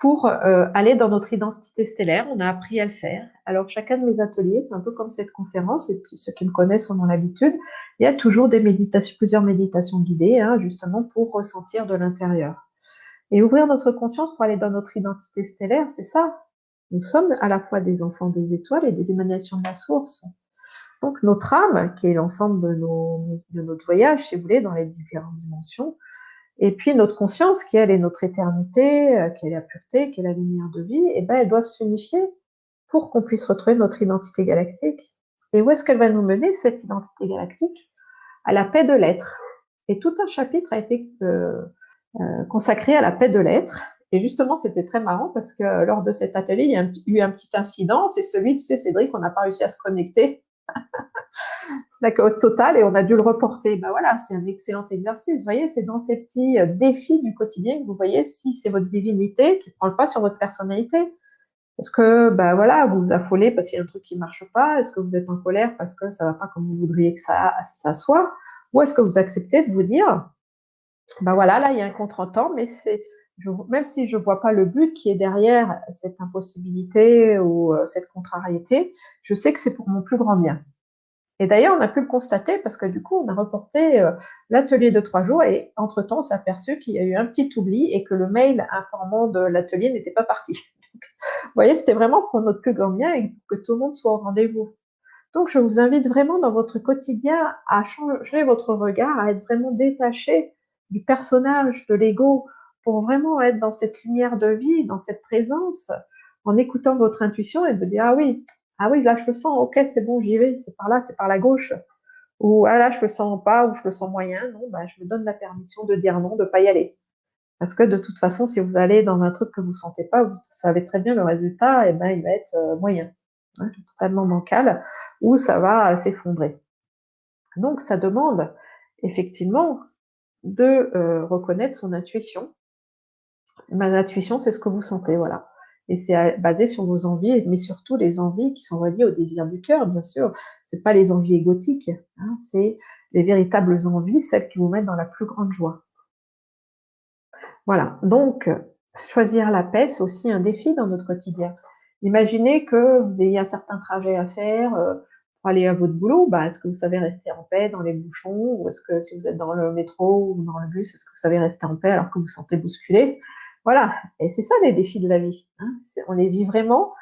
pour aller dans notre identité stellaire. On a appris à le faire. Alors chacun de mes ateliers, c'est un peu comme cette conférence, et puis ceux qui me connaissent en ont l'habitude, il y a toujours des méditations, plusieurs méditations guidées, hein, justement pour ressentir de l'intérieur. Et ouvrir notre conscience pour aller dans notre identité stellaire, c'est ça. Nous sommes à la fois des enfants des étoiles et des émanations de la source. Donc notre âme, qui est l'ensemble de notre voyage, si vous voulez, dans les différentes dimensions, et puis notre conscience, qui elle est notre éternité, qui est la pureté, qui est la lumière de vie, et ben elles doivent s'unifier pour qu'on puisse retrouver notre identité galactique. Et où est-ce qu'elle va nous mener, cette identité galactique? À la paix de l'être. Et tout un chapitre a été consacré à la paix de l'être. Et justement, c'était très marrant parce que lors de cet atelier, il y a eu un petit incident. C'est celui, tu sais, Cédric, on n'a pas réussi à se connecter au total et on a dû le reporter. Ben voilà, c'est un excellent exercice. Vous voyez, c'est dans ces petits défis du quotidien que vous voyez si c'est votre divinité qui prend le pas sur votre personnalité. Est-ce que, ben voilà, vous vous affolez parce qu'il y a un truc qui marche pas? Est-ce que vous êtes en colère parce que ça va pas comme vous voudriez que ça soit? Ou est-ce que vous acceptez de vous dire, ben voilà, là, il y a un contretemps, mais même si je vois pas le but qui est derrière cette impossibilité ou cette contrariété, je sais que c'est pour mon plus grand bien. Et d'ailleurs, on a pu le constater parce que du coup, on a reporté l'atelier de 3 jours et entre-temps, on s'est aperçu qu'il y a eu un petit oubli et que le mail informant de l'atelier n'était pas parti. Donc, vous voyez, c'était vraiment pour notre plus grand bien et que tout le monde soit au rendez-vous. Donc, je vous invite vraiment dans votre quotidien à changer votre regard, à être vraiment détaché du personnage, de l'ego, pour vraiment être dans cette lumière de vie, dans cette présence, en écoutant votre intuition et de dire, ah oui, là, je le sens, ok, c'est bon, j'y vais, c'est par là, c'est par la gauche. Ou, ah là, je le sens pas, ou je le sens moyen. Non, bah, je me donne la permission de dire non, de pas y aller. Parce que de toute façon, si vous allez dans un truc que vous sentez pas, vous savez très bien le résultat, et ben, il va être moyen, hein, totalement bancal, ou ça va s'effondrer. Donc, ça demande effectivement de reconnaître son intuition. Ma intuition, c'est ce que vous sentez, voilà. Et c'est basé sur vos envies, mais surtout les envies qui sont reliées au désir du cœur, bien sûr. C'est pas les envies égotiques, hein, c'est les véritables envies, celles qui vous mettent dans la plus grande joie. Voilà. Donc, choisir la paix, c'est aussi un défi dans notre quotidien. Imaginez que vous ayez un certain trajet à faire pour aller à votre boulot. Bah, est-ce que vous savez rester en paix dans les bouchons? Ou est-ce que si vous êtes dans le métro ou dans le bus, est-ce que vous savez rester en paix alors que vous vous sentez bousculé? Voilà. Et c'est ça les défis de la vie, hein. On les vit vraiment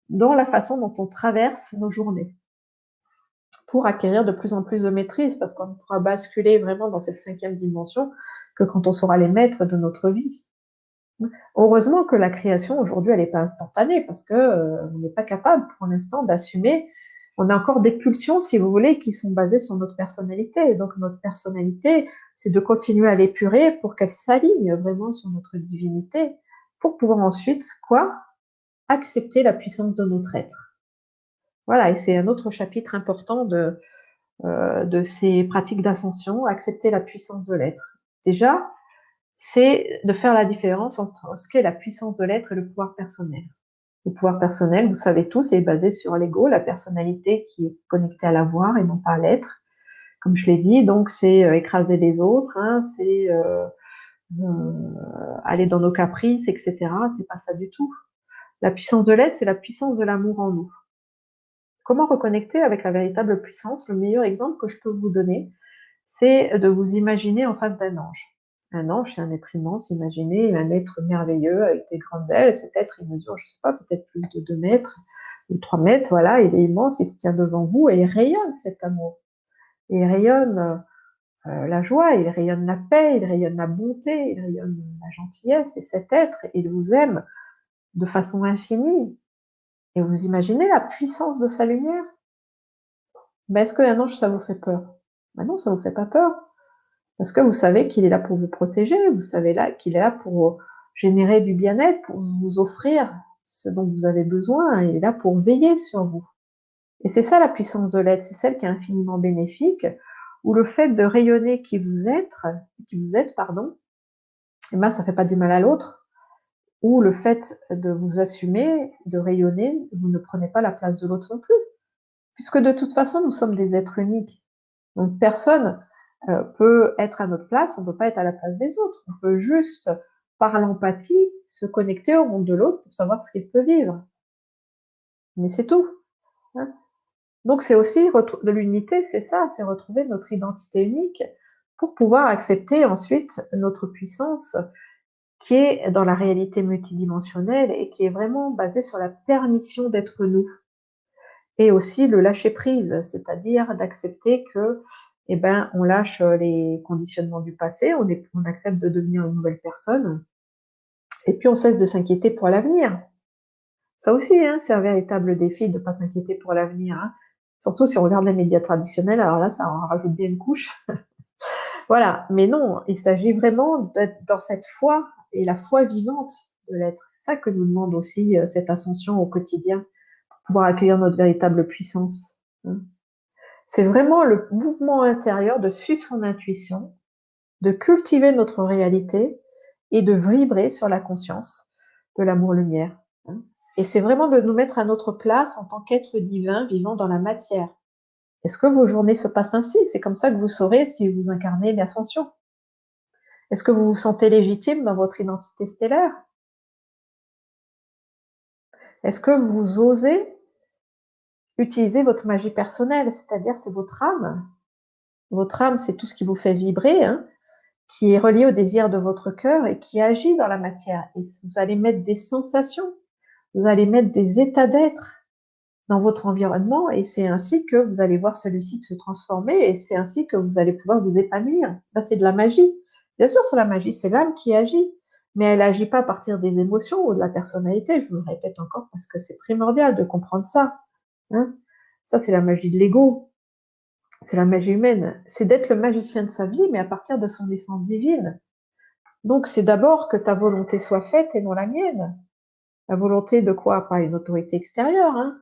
dans la façon dont on traverse nos journées pour acquérir de plus en plus de maîtrise, parce qu'on ne pourra basculer vraiment dans cette 5e dimension que quand on sera les maîtres de notre vie. Heureusement que la création aujourd'hui, elle n'est pas instantanée, parce que on n'est pas capable pour l'instant d'assumer On a encore des pulsions, si vous voulez, qui sont basées sur notre personnalité. Et donc, notre personnalité, c'est de continuer à l'épurer pour qu'elle s'aligne vraiment sur notre divinité, pour pouvoir ensuite, quoi? Accepter la puissance de notre être. Voilà, et c'est un autre chapitre important de ces pratiques d'ascension, accepter la puissance de l'être. Déjà, c'est de faire la différence entre ce qu'est la puissance de l'être et le pouvoir personnel. Le pouvoir personnel, vous savez tous, est basé sur l'ego, la personnalité qui est connectée à l'avoir et non pas à l'être. Comme je l'ai dit, donc c'est écraser les autres, hein, c'est aller dans nos caprices, etc. C'est pas ça du tout. La puissance de l'être, c'est la puissance de l'amour en nous. Comment reconnecter avec la véritable puissance? Le meilleur exemple que je peux vous donner, c'est de vous imaginer en face d'un ange. Un ange, c'est un être immense. Imaginez un être merveilleux avec des grandes ailes. Cet être, il mesure, je sais pas, peut-être plus de 2 mètres ou 3 mètres. Voilà, il est immense, il se tient devant vous et il rayonne cet amour. Et il rayonne la joie, il rayonne la paix, il rayonne la bonté, il rayonne la gentillesse. Et cet être, il vous aime de façon infinie. Et vous imaginez la puissance de sa lumière? Mais est-ce qu'un ange, ça vous fait peur? Ben non, ça vous fait pas peur. Parce que vous savez qu'il est là pour vous protéger, vous savez là qu'il est là pour générer du bien-être, pour vous offrir ce dont vous avez besoin, il est là pour veiller sur vous. Et c'est ça la puissance de l'être, c'est celle qui est infiniment bénéfique, où le fait de rayonner qui vous êtes, pardon, et ben ça fait pas du mal à l'autre, ou le fait de vous assumer, de rayonner, vous ne prenez pas la place de l'autre non plus, puisque de toute façon nous sommes des êtres uniques. Donc personne peut être à notre place, on ne peut pas être à la place des autres. On peut juste, par l'empathie, se connecter au monde de l'autre pour savoir ce qu'il peut vivre. Mais c'est tout. Hein. Donc c'est aussi de l'unité, c'est ça, c'est retrouver notre identité unique pour pouvoir accepter ensuite notre puissance qui est dans la réalité multidimensionnelle et qui est vraiment basée sur la permission d'être nous. Et aussi le lâcher prise, c'est-à-dire d'accepter que, eh ben, on lâche les conditionnements du passé, on accepte de devenir une nouvelle personne, et puis on cesse de s'inquiéter pour l'avenir. Ça aussi, hein, c'est un véritable défi de ne pas s'inquiéter pour l'avenir, hein. Surtout si on regarde les médias traditionnels, alors là, ça en rajoute bien une couche. Voilà, mais non, il s'agit vraiment d'être dans cette foi et la foi vivante de l'être. C'est ça que nous demande aussi cette ascension au quotidien, pour pouvoir accueillir notre véritable puissance. Hein. C'est vraiment le mouvement intérieur de suivre son intuition, de cultiver notre réalité et de vibrer sur la conscience de l'amour-lumière. Hein. Et c'est vraiment de nous mettre à notre place en tant qu'être divin vivant dans la matière. Est-ce que vos journées se passent ainsi? C'est comme ça que vous saurez si vous incarnez l'ascension. Est-ce que vous vous sentez légitime dans votre identité stellaire? Est-ce que vous osez utiliser votre magie personnelle, c'est-à-dire c'est votre âme? Votre âme, c'est tout ce qui vous fait vibrer, hein, qui est relié au désir de votre cœur et qui agit dans la matière. Et vous allez mettre des sensations, vous allez mettre des états d'être dans votre environnement et c'est ainsi que vous allez voir celui-ci se transformer et c'est ainsi que vous allez pouvoir vous épanouir. Là, c'est de la magie. Bien sûr, c'est la magie, c'est l'âme qui agit, mais elle agit pas à partir des émotions ou de la personnalité. Je vous le répète encore parce que c'est primordial de comprendre ça. Hein. Ça, c'est la magie de l'ego. C'est la magie humaine. C'est d'être le magicien de sa vie, mais à partir de son essence divine. Donc, c'est d'abord que ta volonté soit faite et non la mienne. La volonté de quoi? Pas une autorité extérieure. Hein.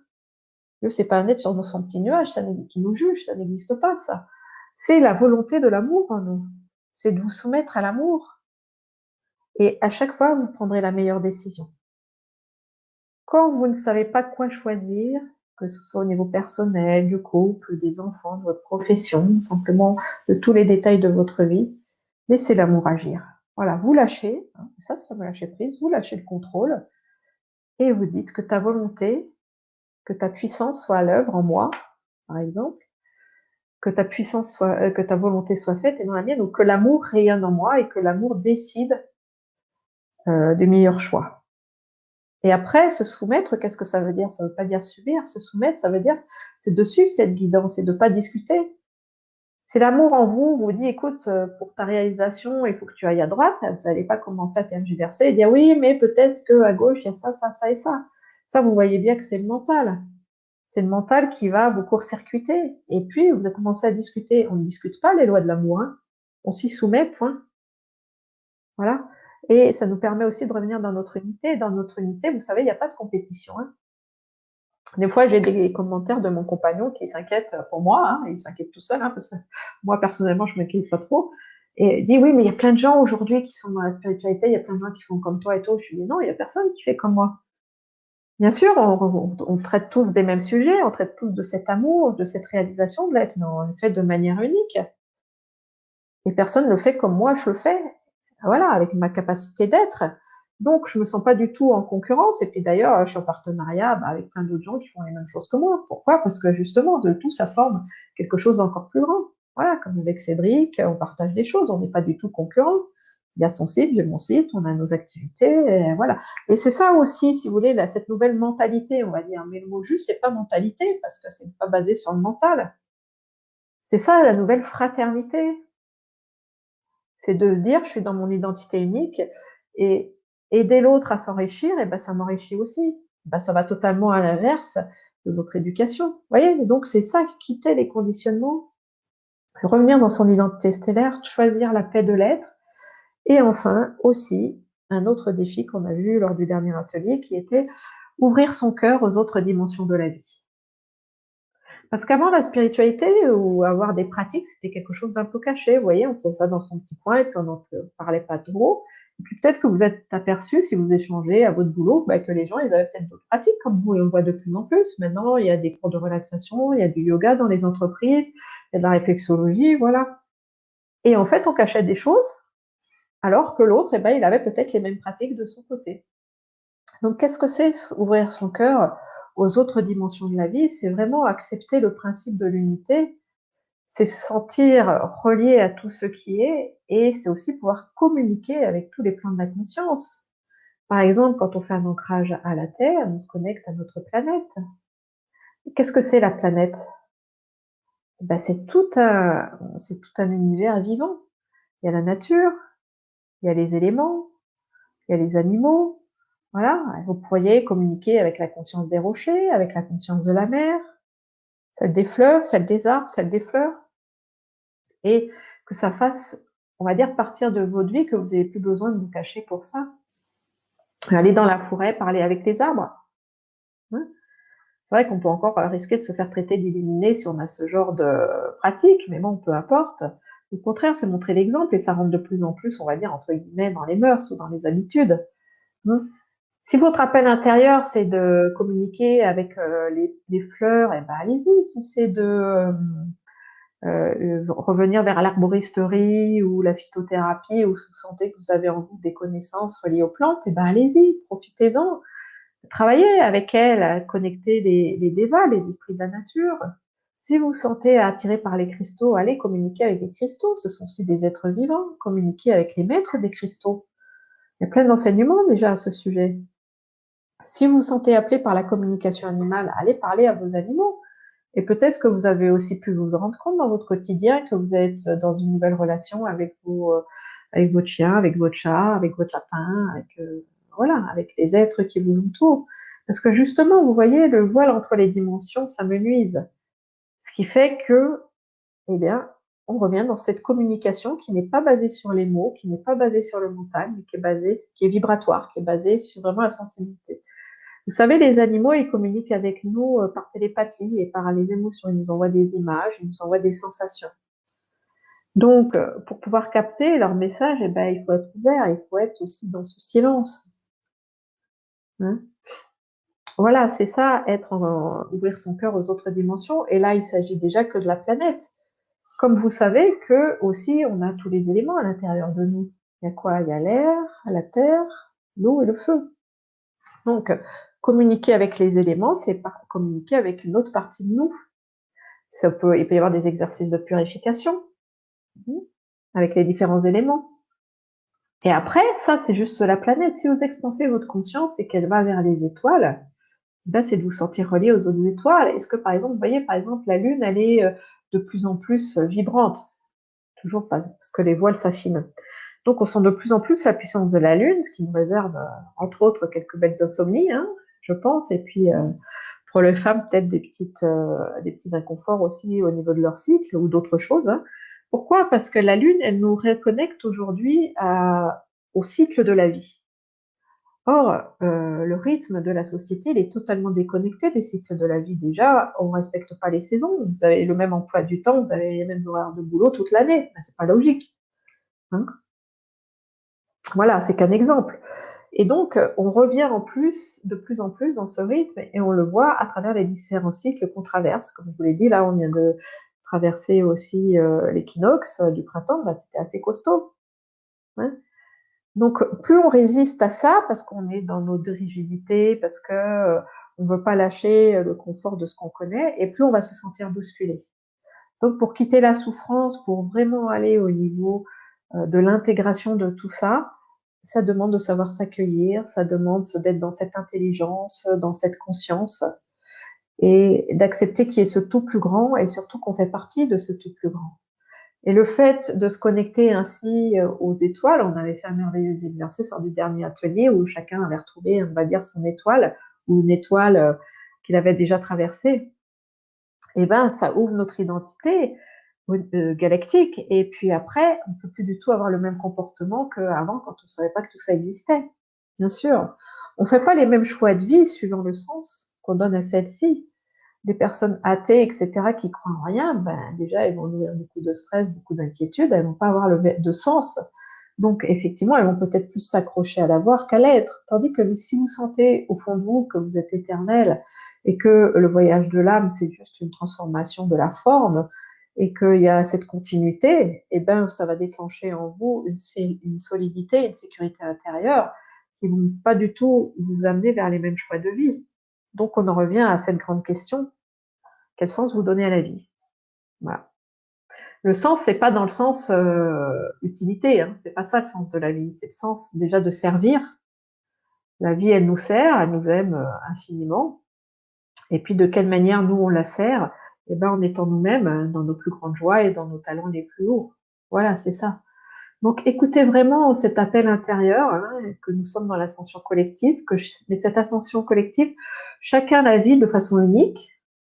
Dieu, c'est pas un être sur son petit nuage qui nous juge, ça n'existe pas, ça. C'est la volonté de l'amour en nous. C'est de vous soumettre à l'amour. Et à chaque fois, vous prendrez la meilleure décision. Quand vous ne savez pas quoi choisir, que ce soit au niveau personnel, du couple, des enfants, de votre profession, simplement de tous les détails de votre vie, laissez l'amour agir. Voilà, vous lâchez, hein, c'est ça, ce fameux lâcher prise, vous lâchez le contrôle et vous dites que ta volonté, que ta puissance soit à l'œuvre en moi, par exemple, que ta puissance soit, que ta volonté soit faite et dans la mienne, ou que l'amour rayonne en moi et que l'amour décide du meilleur choix. Et après, se soumettre, qu'est-ce que ça veut dire? Ça ne veut pas dire subir. Se soumettre, ça veut dire, c'est de suivre cette guidance et de pas discuter. Si l'amour en vous vous dit, écoute, pour ta réalisation, il faut que tu ailles à droite, vous n'allez pas commencer à tergiverser et dire, oui, mais peut-être qu'à gauche, il y a ça, ça, ça et ça. Ça, vous voyez bien que c'est le mental. C'est le mental qui va vous court-circuiter. Et puis, vous avez commencé à discuter. On ne discute pas les lois de l'amour, hein. On s'y soumet, point. Voilà. Et ça nous permet aussi de revenir dans notre unité. Dans notre unité, vous savez, il n'y a pas de compétition, hein. Des fois, j'ai des commentaires de mon compagnon qui s'inquiète pour moi, hein. Il s'inquiète tout seul, hein, parce que moi, personnellement, je ne m'inquiète pas trop. Et il dit, oui, mais il y a plein de gens aujourd'hui qui sont dans la spiritualité, il y a plein de gens qui font comme toi et tout. Je lui dis, non, il n'y a personne qui fait comme moi. Bien sûr, on traite tous des mêmes sujets, on traite tous de cet amour, de cette réalisation de l'être, mais on le fait de manière unique. Et personne ne le fait comme moi je le fais. Voilà, avec ma capacité d'être. Donc, je me sens pas du tout en concurrence. Et puis d'ailleurs, je suis en partenariat avec plein d'autres gens qui font les mêmes choses que moi. Pourquoi? Parce que justement, de tout, ça forme quelque chose d'encore plus grand. Voilà, comme avec Cédric, on partage des choses, on n'est pas du tout concurrents. Il y a son site, j'ai mon site, on a nos activités, et voilà. Et c'est ça aussi, si vous voulez, là, cette nouvelle mentalité, on va dire. Mais le mot juste, c'est pas mentalité, parce que c'est pas basé sur le mental. C'est ça, la nouvelle fraternité. C'est de se dire, je suis dans mon identité unique et aider l'autre à s'enrichir, et ben ça m'enrichit aussi. Ben, ça va totalement à l'inverse de notre éducation. Vous voyez, donc c'est ça, quitter les conditionnements, revenir dans son identité stellaire, choisir la paix de l'être. Et enfin, aussi, un autre défi qu'on a vu lors du dernier atelier qui était ouvrir son cœur aux autres dimensions de la vie. Parce qu'avant, la spiritualité ou avoir des pratiques, c'était quelque chose d'un peu caché. Vous voyez, on faisait ça dans son petit coin et puis on n'en parlait pas trop. Et puis peut-être que vous êtes aperçu, si vous échangez à votre boulot, que les gens, ils avaient peut-être d'autres pratiques comme vous. Et on voit de plus en plus. Maintenant, il y a des cours de relaxation, il y a du yoga dans les entreprises, il y a de la réflexologie, voilà. Et en fait, on cachait des choses, alors que l'autre, il avait peut-être les mêmes pratiques de son côté. Donc, qu'est-ce que c'est ouvrir son cœur aux autres dimensions de la vie? C'est vraiment accepter le principe de l'unité, c'est se sentir relié à tout ce qui est, et c'est aussi pouvoir communiquer avec tous les plans de la conscience. Par exemple, quand on fait un ancrage à la Terre, on se connecte à notre planète. Qu'est-ce que c'est la planète? C'est tout un univers vivant. Il y a la nature, il y a les éléments, il y a les animaux. Voilà, vous pourriez communiquer avec la conscience des rochers, avec la conscience de la mer, celle des fleuves, celle des arbres, celle des fleurs. Et que ça fasse, on va dire, partir de votre vie, que vous n'ayez plus besoin de vous cacher pour ça. Aller dans la forêt, parler avec les arbres. Hein, c'est vrai qu'on peut encore risquer de se faire traiter d'illuminé si on a ce genre de pratique, mais bon, peu importe. Au contraire, c'est montrer l'exemple et ça rentre de plus en plus, on va dire, entre guillemets, dans les mœurs ou dans les habitudes. Hein, si votre appel intérieur, c'est de communiquer avec les fleurs, allez-y. Si c'est de revenir vers l'arboristerie ou la phytothérapie, où vous sentez que vous avez en vous des connaissances reliées aux plantes, allez-y, profitez-en. Travaillez avec elles, connectez les dévas, les esprits de la nature. Si vous vous sentez attiré par les cristaux, allez communiquer avec des cristaux. Ce sont aussi des êtres vivants. Communiquez avec les maîtres des cristaux. Il y a plein d'enseignements déjà à ce sujet. Si vous vous sentez appelé par la communication animale, allez parler à vos animaux. Et peut-être que vous avez aussi pu vous rendre compte dans votre quotidien que vous êtes dans une nouvelle relation avec avec votre chien, avec votre chat, avec votre lapin, avec les êtres qui vous entourent. Parce que justement, vous voyez, le voile entre les dimensions, ça me nuise. Ce qui fait que, on revient dans cette communication qui n'est pas basée sur les mots, qui n'est pas basée sur le mental, mais qui est vibratoire, qui est basée sur vraiment la sensibilité. Vous savez, les animaux, ils communiquent avec nous par télépathie et par les émotions. Ils nous envoient des images, ils nous envoient des sensations. Donc, pour pouvoir capter leur message, il faut être ouvert, il faut être aussi dans ce silence. Hein, voilà, c'est ça, ouvrir son cœur aux autres dimensions. Et là, il s'agit déjà que de la planète. Comme vous savez que aussi, on a tous les éléments à l'intérieur de nous. Il y a quoi? Il y a l'air, la terre, l'eau et le feu. Donc, communiquer avec les éléments, c'est communiquer avec une autre partie de nous. Il peut y avoir des exercices de purification avec les différents éléments. Et après, ça, c'est juste la planète. Si vous expansez votre conscience et qu'elle va vers les étoiles, c'est de vous sentir relié aux autres étoiles. Est-ce que, par exemple, vous voyez, par exemple, la Lune, elle est de plus en plus vibrante. Toujours parce que les voiles s'affinent. Donc, on sent de plus en plus la puissance de la Lune, ce qui nous réserve, entre autres, quelques belles insomnies, je pense. Et puis, Pour les femmes, peut-être des petits inconforts aussi au niveau de leur cycle ou d'autres choses, hein. Pourquoi? Parce que la Lune, elle nous reconnecte aujourd'hui au cycle de la vie. Or, le rythme de la société, il est totalement déconnecté des cycles de la vie. Déjà, on ne respecte pas les saisons. Vous avez le même emploi du temps, vous avez les mêmes horaires de boulot toute l'année. Ben, c'est pas logique, hein. Voilà, c'est qu'un exemple. Et donc, on revient de plus en plus dans ce rythme et on le voit à travers les différents cycles qu'on traverse. Comme je vous l'ai dit, là, on vient de traverser aussi l'équinoxe du printemps. Ben, c'était assez costaud, hein. Donc, plus on résiste à ça, parce qu'on est dans notre rigidité, parce que on ne veut pas lâcher le confort de ce qu'on connaît, et plus on va se sentir bousculé. Donc, pour quitter la souffrance, pour vraiment aller au niveau de l'intégration de tout ça, ça demande de savoir s'accueillir, ça demande d'être dans cette intelligence, dans cette conscience, et d'accepter qu'il y ait ce tout plus grand, et surtout qu'on fait partie de ce tout plus grand. Et le fait de se connecter ainsi aux étoiles, on avait fait un merveilleux exercice lors du dernier atelier où chacun avait retrouvé, on va dire, son étoile ou une étoile qu'il avait déjà traversée. Et ben, ça ouvre notre identité galactique. Et puis après, on peut plus du tout avoir le même comportement qu'avant quand on savait pas que tout ça existait. Bien sûr, on fait pas les mêmes choix de vie suivant le sens qu'on donne à celle-ci. Des personnes athées, etc., qui croient en rien, ben, déjà, elles vont nourrir beaucoup de stress, beaucoup d'inquiétude, elles vont pas avoir de sens. Donc, effectivement, elles vont peut-être plus s'accrocher à l'avoir qu'à l'être. Tandis que si vous sentez au fond de vous que vous êtes éternel et que le voyage de l'âme, c'est juste une transformation de la forme et qu'il y a cette continuité, eh ben, ça va déclencher en vous une solidité, une sécurité intérieure qui vont pas du tout vous amener vers les mêmes choix de vie. Donc, on en revient à cette grande question: quel sens vous donnez à la vie? Voilà. Le sens, c'est pas dans le sens utilité, hein. C'est pas ça le sens de la vie. C'est le sens déjà de servir. La vie, elle nous sert, elle nous aime infiniment. Et puis de quelle manière nous on la sert? Eh ben en étant nous-mêmes dans nos plus grandes joies et dans nos talents les plus hauts. Voilà, c'est ça. Donc écoutez vraiment cet appel intérieur, hein, que nous sommes dans l'ascension collective, mais cette ascension collective, chacun la vit de façon unique,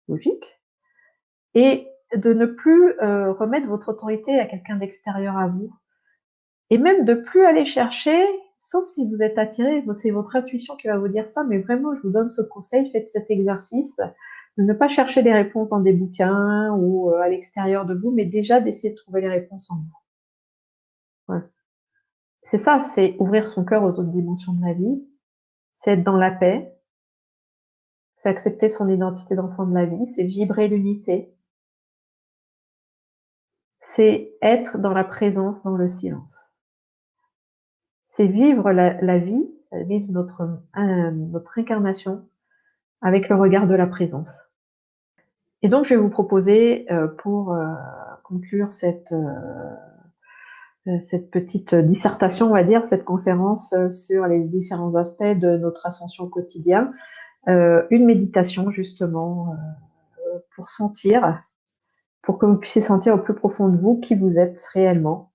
logique, et de ne plus remettre votre autorité à quelqu'un d'extérieur à vous. Et même de plus aller chercher, sauf si vous êtes attiré, c'est votre intuition qui va vous dire ça, mais vraiment, je vous donne ce conseil, faites cet exercice, de ne pas chercher des réponses dans des bouquins ou à l'extérieur de vous, mais déjà d'essayer de trouver les réponses en vous. Voilà. C'est ça, c'est ouvrir son cœur aux autres dimensions de la vie, c'est être dans la paix, c'est accepter son identité d'enfant de la vie, c'est vibrer l'unité, c'est être dans la présence, dans le silence. C'est vivre la vie, vivre notre incarnation avec le regard de la présence. Et donc, je vais vous proposer, pour conclure cette petite dissertation, on va dire, cette conférence sur les différents aspects de notre ascension au quotidien, une méditation justement pour sentir, pour que vous puissiez sentir au plus profond de vous qui vous êtes réellement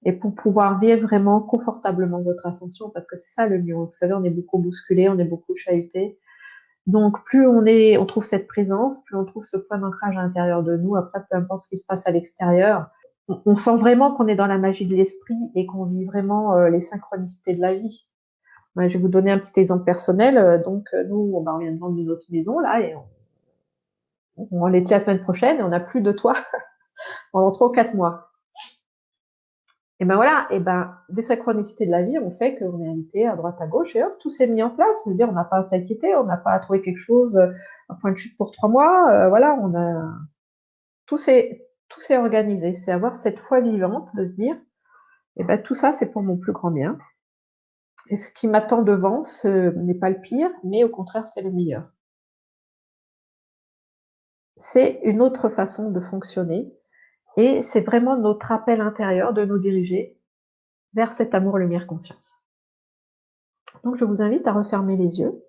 et pour pouvoir vivre vraiment confortablement votre ascension, parce que c'est ça le mieux. Vous savez, on est beaucoup bousculé, on est beaucoup chahuté. Donc, plus on trouve cette présence, plus on trouve ce point d'ancrage à l'intérieur de nous. Après, peu importe ce qui se passe à l'extérieur, on sent vraiment qu'on est dans la magie de l'esprit et qu'on vit vraiment les synchronicités de la vie. Ouais, je vais vous donner un petit exemple personnel. Donc, nous, on vient de vendre une autre maison là et on était la semaine prochaine et on n'a plus de toit pendant 3 ou 4 mois. Et ben voilà, et ben des synchronicités de la vie ont fait qu'on est invité à droite à gauche et hop, tout s'est mis en place. Je veux dire, on n'a pas à s'inquiéter, on n'a pas à trouver quelque chose, un point de chute pour 3 mois. Voilà, on a tout s'est organisé. C'est avoir cette foi vivante de se dire, et ben tout ça c'est pour mon plus grand bien. Et ce qui m'attend devant, ce n'est pas le pire, mais au contraire c'est le meilleur. C'est une autre façon de fonctionner et c'est vraiment notre appel intérieur de nous diriger vers cet amour lumière conscience. Donc je vous invite à refermer les yeux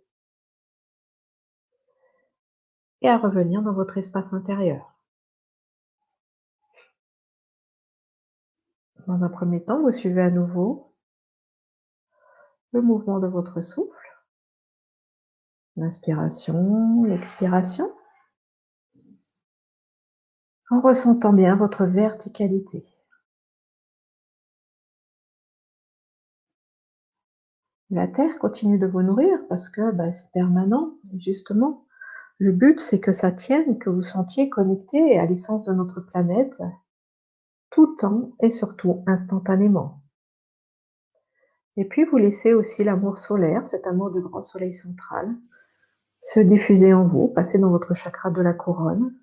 et à revenir dans votre espace intérieur. Dans un premier temps, vous suivez à nouveau le mouvement de votre souffle. L'inspiration, l'expiration, en ressentant bien votre verticalité. La terre continue de vous nourrir parce que c'est permanent. Et justement, le but, c'est que ça tienne, que vous sentiez connecté à l'essence de notre planète, tout le temps et surtout instantanément. Et puis, vous laissez aussi l'amour solaire, cet amour du grand soleil central, se diffuser en vous, passer dans votre chakra de la couronne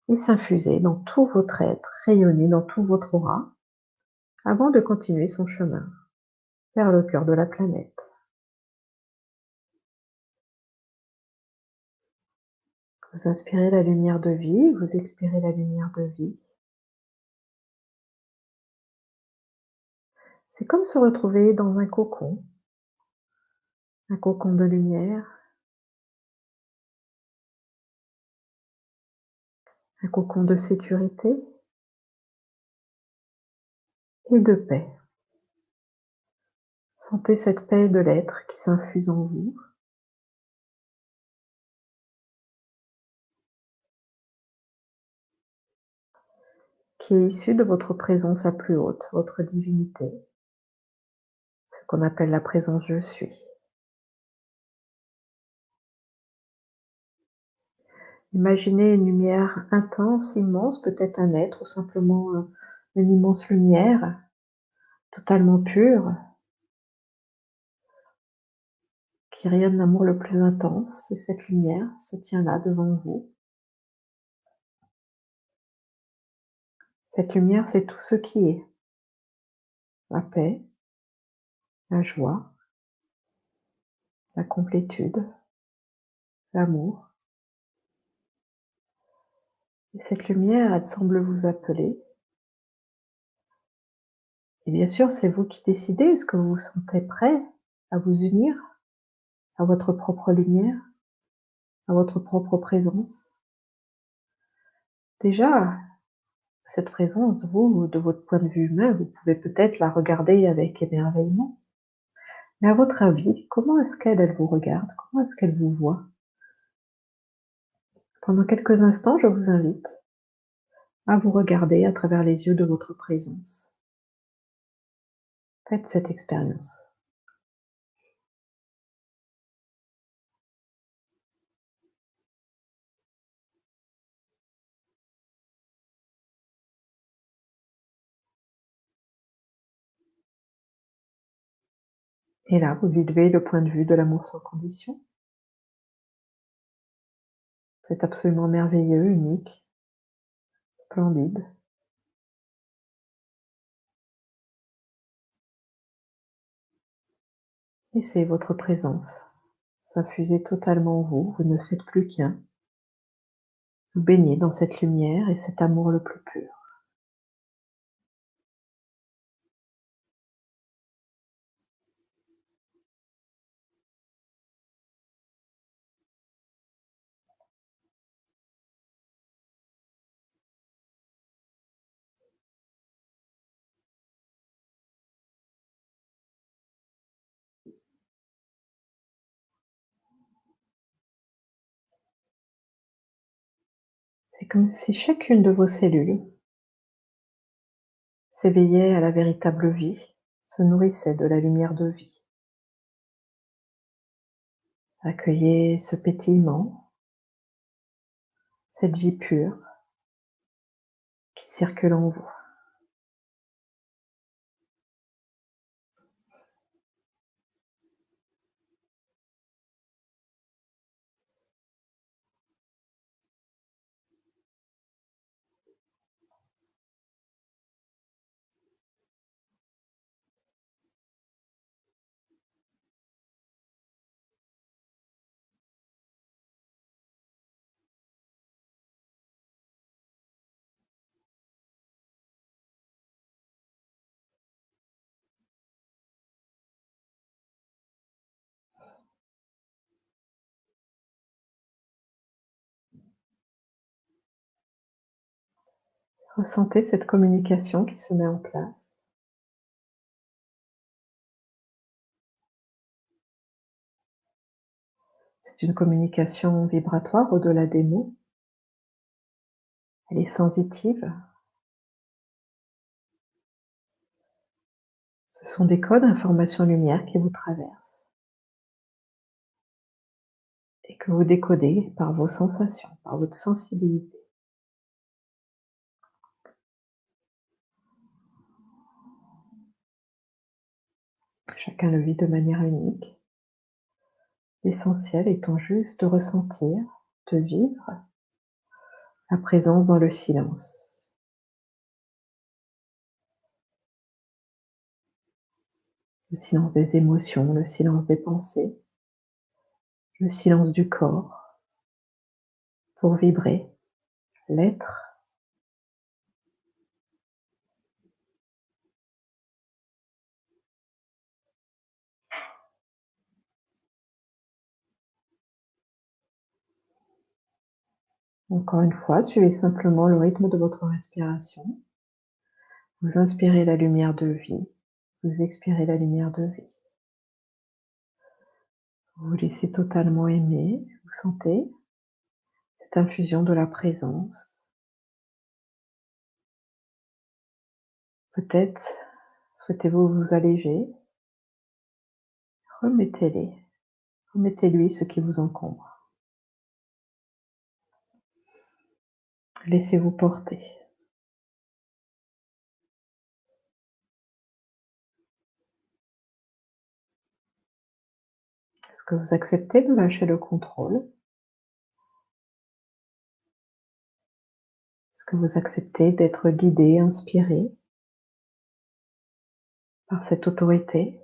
et s'infuser dans tout votre être, rayonner dans tout votre aura, avant de continuer son chemin vers le cœur de la planète. Vous inspirez la lumière de vie, vous expirez la lumière de vie. C'est comme se retrouver dans un cocon de lumière, un cocon de sécurité et de paix. Sentez cette paix de l'être qui s'infuse en vous. Qui est issue de votre présence la plus haute, votre divinité, ce qu'on appelle la présence je suis. Imaginez une lumière intense, immense, peut-être un être ou simplement une immense lumière, totalement pure, qui rayonne l'amour le plus intense, et cette lumière se tient là devant vous. Cette lumière, c'est tout ce qui est. La paix, la joie, la complétude, l'amour. Et cette lumière, elle semble vous appeler. Et bien sûr, c'est vous qui décidez. Est-ce que vous vous sentez prêt à vous unir à votre propre lumière, à votre propre présence? Déjà, cette présence, vous, de votre point de vue humain, vous pouvez peut-être la regarder avec émerveillement. Mais à votre avis, comment est-ce qu'elle vous regarde? Comment est-ce qu'elle vous voit? Pendant quelques instants, je vous invite à vous regarder à travers les yeux de votre présence. Faites cette expérience. Et là, vous vivez le point de vue de l'amour sans condition. C'est absolument merveilleux, unique, splendide. Laissez votre présence s'infuser totalement en vous. Vous ne faites plus qu'un. Vous baignez dans cette lumière et cet amour le plus pur. C'est comme si chacune de vos cellules s'éveillait à la véritable vie, se nourrissait de la lumière de vie. Accueillez ce pétillement, cette vie pure qui circule en vous. Ressentez cette communication qui se met en place. C'est une communication vibratoire au-delà des mots. Elle est sensitive. Ce sont des codes information-lumière qui vous traversent et que vous décodez par vos sensations, par votre sensibilité. Chacun le vit de manière unique. L'essentiel étant juste de ressentir, de vivre la présence dans le silence. Le silence des émotions, le silence des pensées, le silence du corps, pour vibrer, l'être. Encore une fois, suivez simplement le rythme de votre respiration. Vous inspirez la lumière de vie, vous expirez la lumière de vie. Vous vous laissez totalement aimer, vous sentez cette infusion de la présence. Peut-être souhaitez-vous vous alléger. Remettez-lui ce qui vous encombre. Laissez-vous porter. Est-ce que vous acceptez de lâcher le contrôle? Est-ce que vous acceptez d'être guidé, inspiré par cette autorité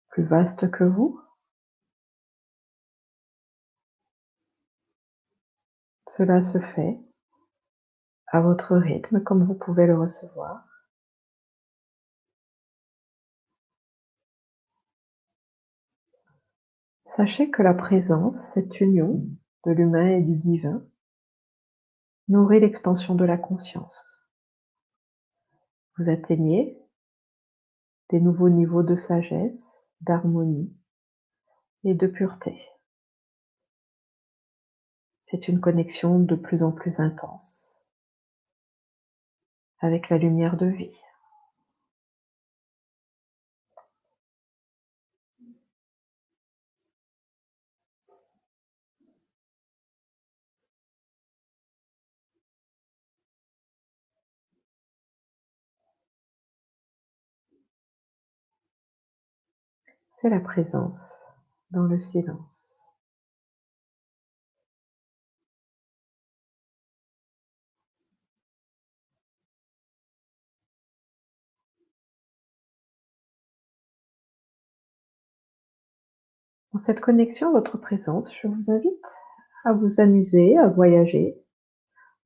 plus vaste que vous? Cela se fait à votre rythme, comme vous pouvez le recevoir. Sachez que la présence, cette union de l'humain et du divin, nourrit l'expansion de la conscience. Vous atteignez des nouveaux niveaux de sagesse, d'harmonie et de pureté. C'est une connexion de plus en plus intense avec la lumière de vie. C'est la présence dans le silence. Dans cette connexion, votre présence, je vous invite à vous amuser, à voyager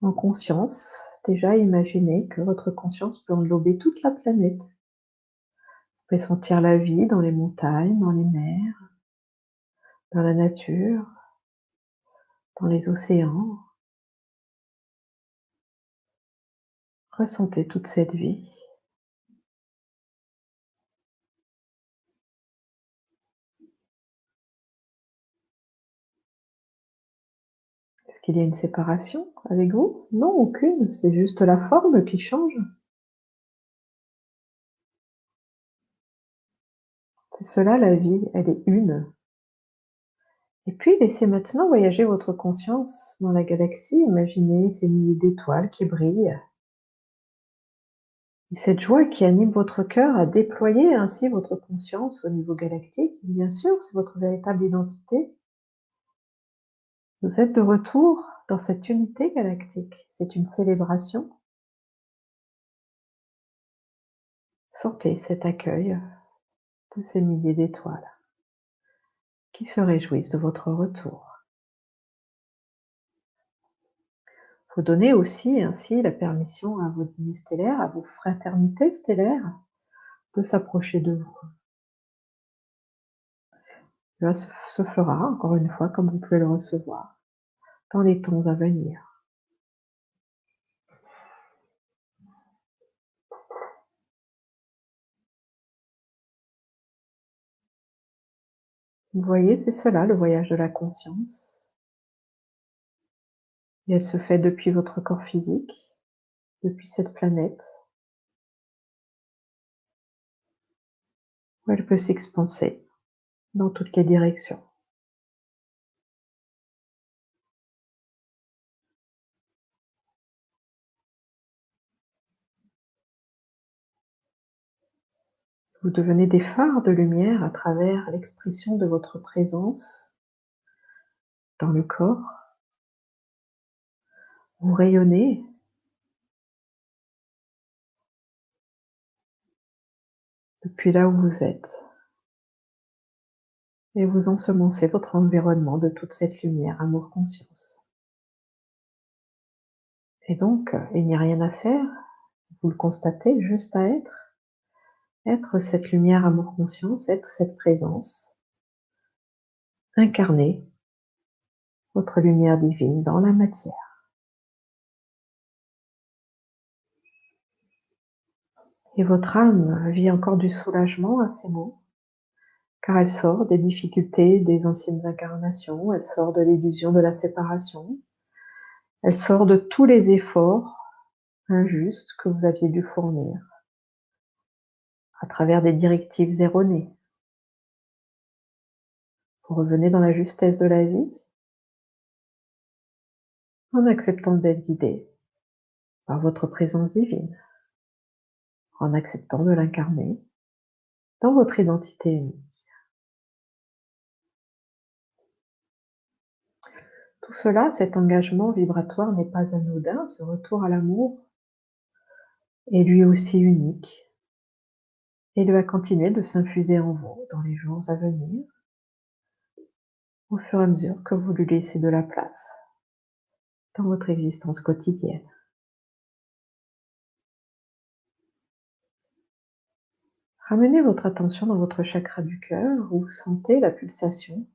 en conscience. Déjà, imaginez que votre conscience peut englober toute la planète. Vous pouvez sentir la vie dans les montagnes, dans les mers, dans la nature, dans les océans. Ressentez toute cette vie. Est-ce qu'il y a une séparation avec vous? Non, aucune, c'est juste la forme qui change. C'est cela la vie, elle est une. Et puis laissez maintenant voyager votre conscience dans la galaxie, imaginez ces milliers d'étoiles qui brillent. Et cette joie qui anime votre cœur à déployer ainsi votre conscience au niveau galactique, bien sûr, c'est votre véritable identité. Vous êtes de retour dans cette unité galactique, c'est une célébration. Sentez cet accueil de ces milliers d'étoiles qui se réjouissent de votre retour. Vous donnez aussi ainsi la permission à vos lignées stellaires, à vos fraternités stellaires, de s'approcher de vous. Cela se fera, encore une fois, comme vous pouvez le recevoir, dans les temps à venir. Vous voyez, c'est cela, le voyage de la conscience. Et elle se fait depuis votre corps physique, depuis cette planète, où elle peut s'expanser dans toutes les directions. Vous devenez des phares de lumière à travers l'expression de votre présence dans le corps. Vous rayonnez depuis là où vous êtes et vous ensemencez votre environnement de toute cette lumière, amour, conscience. Et donc, il n'y a rien à faire, vous le constatez, juste à être cette lumière, amour, conscience, être cette présence, incarner votre lumière divine dans la matière. Et votre âme vit encore du soulagement à ces mots, car elle sort des difficultés des anciennes incarnations, elle sort de l'illusion de la séparation, elle sort de tous les efforts injustes que vous aviez dû fournir à travers des directives erronées. Vous revenez dans la justesse de la vie en acceptant d'être guidé par votre présence divine, en acceptant de l'incarner dans votre identité unique. Tout cela, cet engagement vibratoire n'est pas anodin, ce retour à l'amour est lui aussi unique et il va continuer de s'infuser en vous dans les jours à venir, au fur et à mesure que vous lui laissez de la place dans votre existence quotidienne. Ramenez votre attention dans votre chakra du cœur où vous sentez la pulsation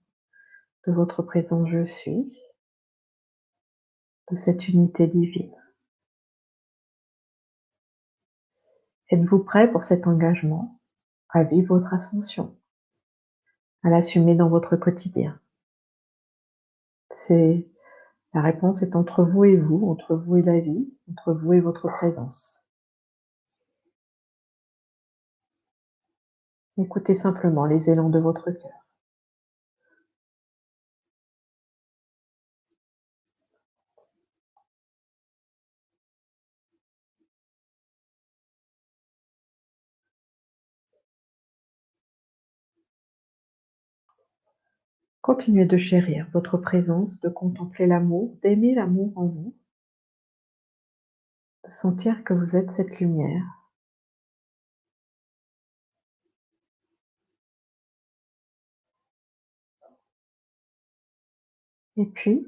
de votre présence je suis, de cette unité divine. Êtes-vous prêt pour cet engagement à vivre votre ascension, à l'assumer dans votre quotidien? La réponse est entre vous et vous, entre vous et la vie, entre vous et votre présence. Écoutez simplement les élans de votre cœur. Continuez de chérir votre présence, de contempler l'amour, d'aimer l'amour en vous, de sentir que vous êtes cette lumière. Et puis,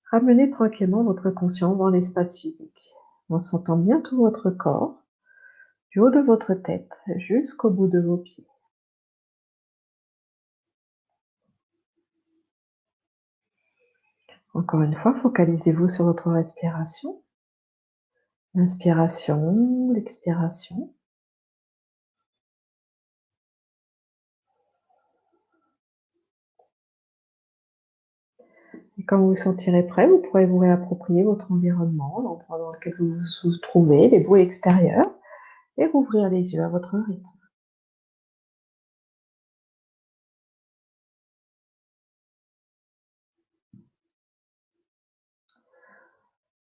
ramenez tranquillement votre conscience dans l'espace physique, en sentant bien tout votre corps, du haut de votre tête jusqu'au bout de vos pieds. Encore une fois, focalisez-vous sur votre respiration. L'inspiration, l'expiration. Et quand vous vous sentirez prêt, vous pourrez vous réapproprier votre environnement, l'endroit dans lequel vous vous trouvez, les bruits extérieurs, et rouvrir les yeux à votre rythme.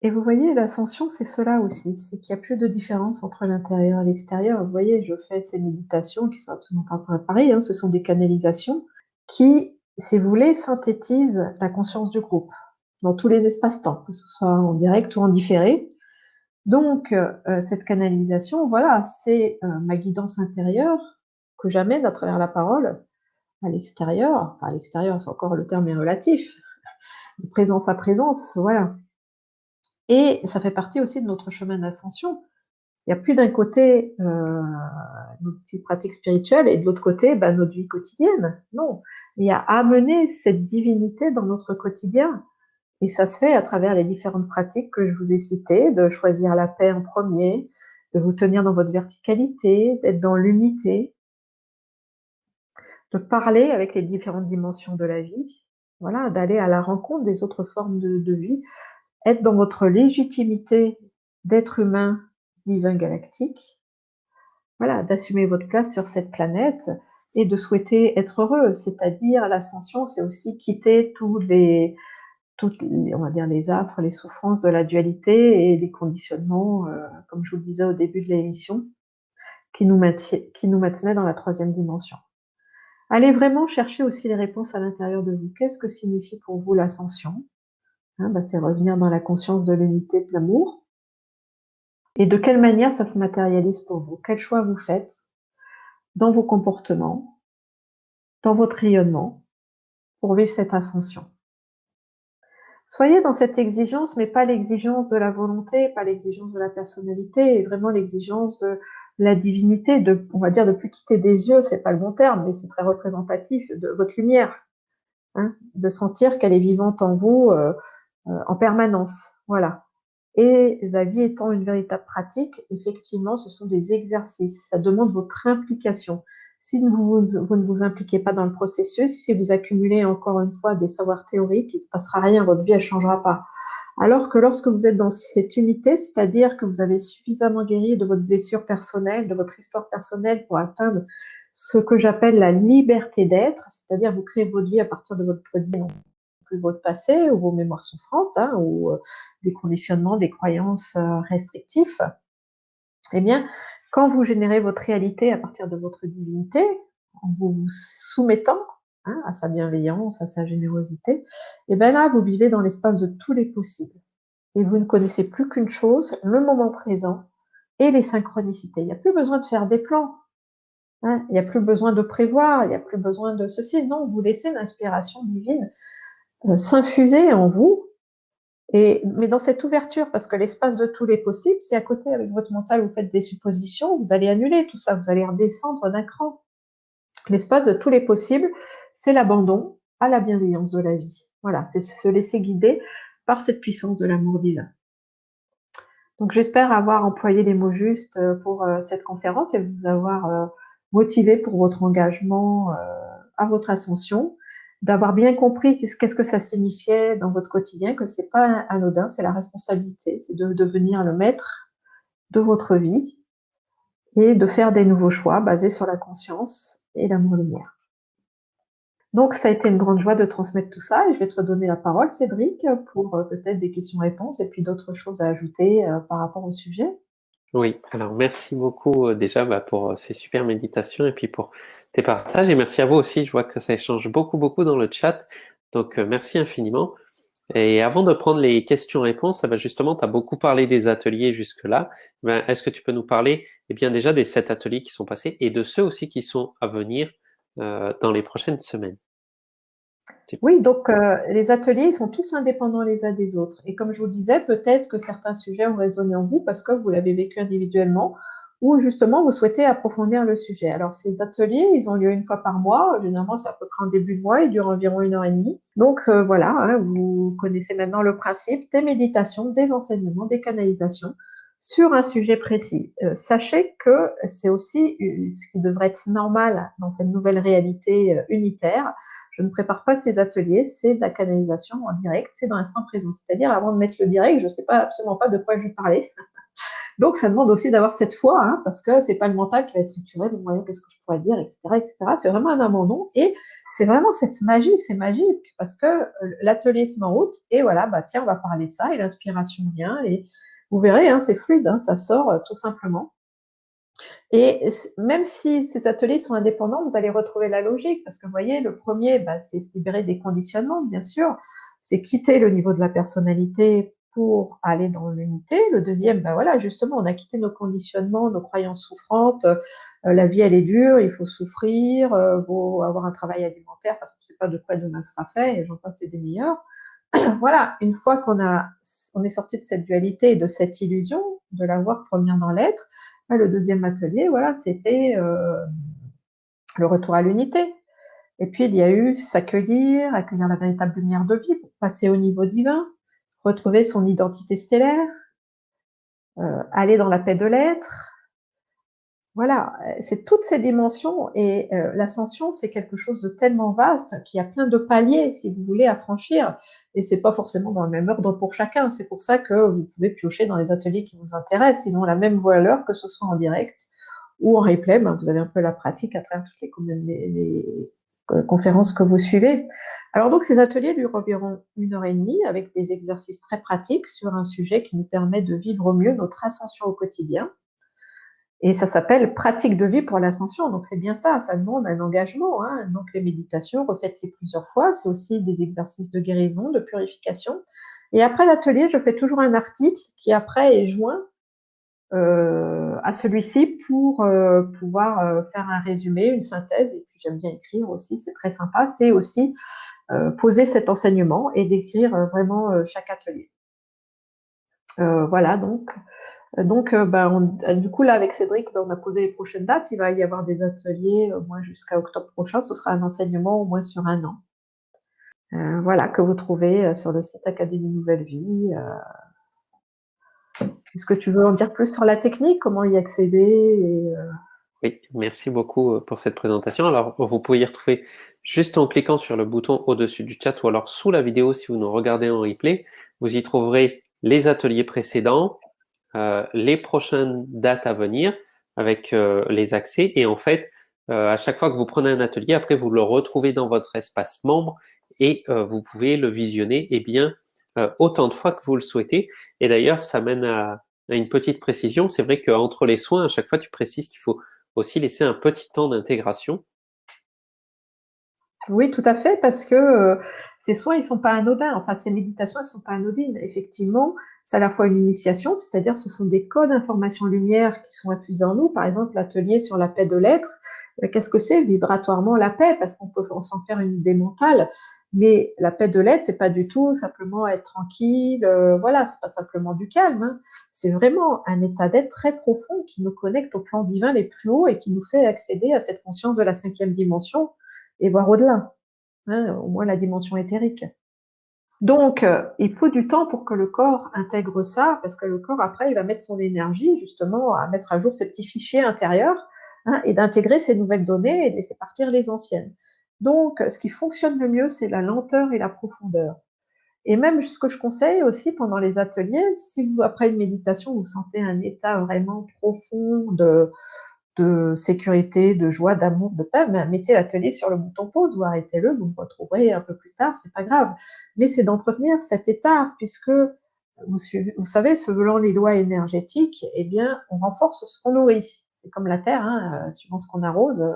Et vous voyez, l'ascension, c'est cela aussi, c'est qu'il n'y a plus de différence entre l'intérieur et l'extérieur. Vous voyez, je fais ces méditations qui sont absolument pas préparées, hein, ce sont des canalisations qui, si vous voulez, synthétisent la conscience du groupe dans tous les espaces-temps, que ce soit en direct ou en différé. Donc, cette canalisation, voilà, c'est ma guidance intérieure que j'amène à travers la parole à l'extérieur. Enfin, à l'extérieur, c'est encore le terme est relatif, de présence à présence, voilà. Et ça fait partie aussi de notre chemin d'ascension. Il n'y a plus d'un côté nos petites pratiques spirituelles et de l'autre côté notre vie quotidienne. Non, il y a amener cette divinité dans notre quotidien. Et ça se fait à travers les différentes pratiques que je vous ai citées, de choisir la paix en premier, de vous tenir dans votre verticalité, d'être dans l'unité, de parler avec les différentes dimensions de la vie, voilà, d'aller à la rencontre des autres formes de vie, être dans votre légitimité d'être humain divin galactique, voilà, d'assumer votre place sur cette planète et de souhaiter être heureux, c'est-à-dire l'ascension, c'est aussi quitter on va dire les affres, les souffrances de la dualité et les conditionnements, comme je vous le disais au début de l'émission, qui nous maintenaient dans la troisième dimension. Allez vraiment chercher aussi les réponses à l'intérieur de vous. Qu'est-ce que signifie pour vous l'ascension? C'est revenir dans la conscience de l'unité, de l'amour. Et de quelle manière ça se matérialise pour vous? Quel choix vous faites dans vos comportements, dans votre rayonnement, pour vivre cette ascension? Soyez dans cette exigence, mais pas l'exigence de la volonté, pas l'exigence de la personnalité, et vraiment l'exigence de la divinité, on va dire, de plus quitter des yeux, c'est pas le bon terme, mais c'est très représentatif de votre lumière, de sentir qu'elle est vivante en vous en permanence. Voilà. Et la vie étant une véritable pratique, effectivement, ce sont des exercices. Ça demande votre implication. Si vous ne vous impliquez pas dans le processus, si vous accumulez encore une fois des savoirs théoriques, il ne se passera rien, votre vie ne changera pas. Alors que lorsque vous êtes dans cette unité, c'est-à-dire que vous avez suffisamment guéri de votre blessure personnelle, de votre histoire personnelle pour atteindre ce que j'appelle la liberté d'être, c'est-à-dire vous créez votre vie à partir de votre vie, non plus votre passé ou vos mémoires souffrantes, ou des conditionnements, des croyances restrictifs, eh bien, quand vous générez votre réalité à partir de votre divinité, en vous soumettant à sa bienveillance, à sa générosité, et bien là, vous vivez dans l'espace de tous les possibles. Et vous ne connaissez plus qu'une chose, le moment présent et les synchronicités. Il n'y a plus besoin de faire des plans. Il n'y a plus besoin de prévoir, il n'y a plus besoin de ceci. Non, vous laissez l'inspiration divine s'infuser en vous. Mais dans cette ouverture, parce que l'espace de tous les possibles, si à côté, avec votre mental, vous faites des suppositions, vous allez annuler tout ça, vous allez redescendre d'un cran. L'espace de tous les possibles, c'est l'abandon à la bienveillance de la vie. Voilà, c'est se laisser guider par cette puissance de l'amour divin. Donc j'espère avoir employé les mots justes pour cette conférence et vous avoir motivé pour votre engagement à votre ascension, d'avoir bien compris qu'est-ce que ça signifiait dans votre quotidien, que c'est pas anodin, c'est la responsabilité, c'est de devenir le maître de votre vie et de faire des nouveaux choix basés sur la conscience et l'amour-lumière. Donc, ça a été une grande joie de transmettre tout ça et je vais te redonner la parole, Cédric, pour peut-être des questions-réponses et puis d'autres choses à ajouter par rapport au sujet. Oui, alors merci beaucoup déjà pour ces super méditations et puis pour tes partages et merci à vous aussi, je vois que ça échange beaucoup dans le chat, donc merci infiniment. Et avant de prendre les questions-réponses, justement, tu as beaucoup parlé des ateliers jusque-là. Est-ce que tu peux nous parler bien déjà des 7 ateliers qui sont passés et de ceux aussi qui sont à venir dans les prochaines semaines? Oui, donc les ateliers, ils sont tous indépendants les uns des autres. Et comme je vous le disais, peut-être que certains sujets ont résonné en vous parce que vous l'avez vécu individuellement ou justement vous souhaitez approfondir le sujet. Alors ces ateliers, ils ont lieu une fois par mois. Généralement, c'est à peu près en début de mois. Ils durent environ 1 heure et demie. Donc voilà, vous connaissez maintenant le principe des méditations, des enseignements, des canalisations sur un sujet précis. Sachez que c'est aussi ce qui devrait être normal dans cette nouvelle réalité unitaire. Je ne prépare pas ces ateliers, c'est de la canalisation en direct, c'est dans l'instant présent. C'est-à-dire, avant de mettre le direct, je ne sais absolument pas de quoi je vais parler. Donc, ça demande aussi d'avoir cette foi, parce que c'est pas le mental qui va être structuré, bon, voyons, qu'est-ce que je pourrais dire, etc., etc. C'est vraiment un abandon et c'est vraiment cette magie, c'est magique parce que l'atelier se met en route et voilà, tiens, on va parler de ça et l'inspiration vient et vous verrez, c'est fluide, ça sort tout simplement. Et même si ces ateliers sont indépendants, vous allez retrouver la logique, parce que vous voyez, le premier, c'est se libérer des conditionnements, bien sûr, c'est quitter le niveau de la personnalité pour aller dans l'unité. Le deuxième, voilà, justement, on a quitté nos conditionnements, nos croyances souffrantes, la vie, elle est dure, il faut souffrir, faut avoir un travail alimentaire parce qu'on ne sait pas de quoi demain sera fait, et j'en passe, c'est des meilleurs. Voilà, une fois on est sorti de cette dualité et de cette illusion de l'avoir pour venir dans l'être, le deuxième atelier, voilà, c'était le retour à l'unité. Et puis, il y a eu accueillir la véritable lumière de vie pour passer au niveau divin, retrouver son identité stellaire, aller dans la paix de l'être, Voilà, c'est toutes ces dimensions et l'ascension, c'est quelque chose de tellement vaste qu'il y a plein de paliers, si vous voulez, à franchir. Et c'est pas forcément dans le même ordre pour chacun. C'est pour ça que vous pouvez piocher dans les ateliers qui vous intéressent. Ils ont la même valeur, que ce soit en direct ou en replay. Ben, vous avez un peu la pratique à travers toutes les conférences que vous suivez. Alors donc, ces ateliers durent environ 1 heure et demie avec des exercices très pratiques sur un sujet qui nous permet de vivre au mieux notre ascension au quotidien. Et ça s'appelle pratique de vie pour l'ascension. Donc c'est bien ça, ça demande un engagement. Hein. Donc les méditations, refaites-les plusieurs fois. C'est aussi des exercices de guérison, de purification. Et après l'atelier, je fais toujours un article qui après est joint à celui-ci pour pouvoir faire un résumé, une synthèse. Et puis j'aime bien écrire aussi, c'est très sympa. C'est aussi poser cet enseignement et d'écrire vraiment chaque atelier. Voilà, du coup, là, avec Cédric, ben, on a posé les prochaines dates. Il va y avoir des ateliers au moins jusqu'à octobre prochain. Ce sera un enseignement au moins sur 1 an. Voilà, que vous trouvez sur le site Académie Nouvelle Vie. Est-ce que tu veux en dire plus sur la technique, comment y accéder Oui, merci beaucoup pour cette présentation. Alors, vous pouvez y retrouver juste en cliquant sur le bouton au-dessus du chat ou alors sous la vidéo si vous nous regardez en replay. Vous y trouverez les ateliers précédents, les prochaines dates à venir avec les accès. Et en fait, à chaque fois que vous prenez un atelier, après vous le retrouvez dans votre espace membre et vous pouvez le visionner autant de fois que vous le souhaitez. Et d'ailleurs, ça mène à une petite précision. C'est vrai qu'entre les soins, à chaque fois, tu précises qu'il faut aussi laisser un petit temps d'intégration. Oui, tout à fait, parce que ces soins, ils sont pas anodins. Enfin, ces méditations, elles sont pas anodines. Effectivement, c'est à la fois une initiation, c'est-à-dire ce sont des codes d'information lumière qui sont infusés en nous. Par exemple, l'atelier sur la paix de l'être. Qu'est-ce que c'est vibratoirement la paix? Parce qu'on peut s'en faire une idée mentale. Mais la paix de l'être, c'est pas du tout simplement être tranquille. Voilà, c'est pas simplement du calme. Hein. C'est vraiment un état d'être très profond qui nous connecte au plan divin les plus hauts et qui nous fait accéder à cette conscience de la 5e dimension et voir au-delà, hein, au moins la dimension éthérique. Donc, il faut du temps pour que le corps intègre ça, parce que le corps, après, il va mettre son énergie, justement, à mettre à jour ses petits fichiers intérieurs, hein, et d'intégrer ces nouvelles données et de laisser partir les anciennes. Donc, ce qui fonctionne le mieux, c'est la lenteur et la profondeur. Et même ce que je conseille aussi pendant les ateliers, si vous, après une méditation, vous sentez un état vraiment profond de sécurité, de joie, d'amour, de paix, ben, mettez l'atelier sur le bouton pause ou arrêtez-le, vous me retrouverez un peu plus tard, c'est pas grave. Mais c'est d'entretenir cet état, puisque vous savez, selon les lois énergétiques, eh bien, on renforce ce qu'on nourrit. C'est comme la terre, hein, suivant ce qu'on arrose.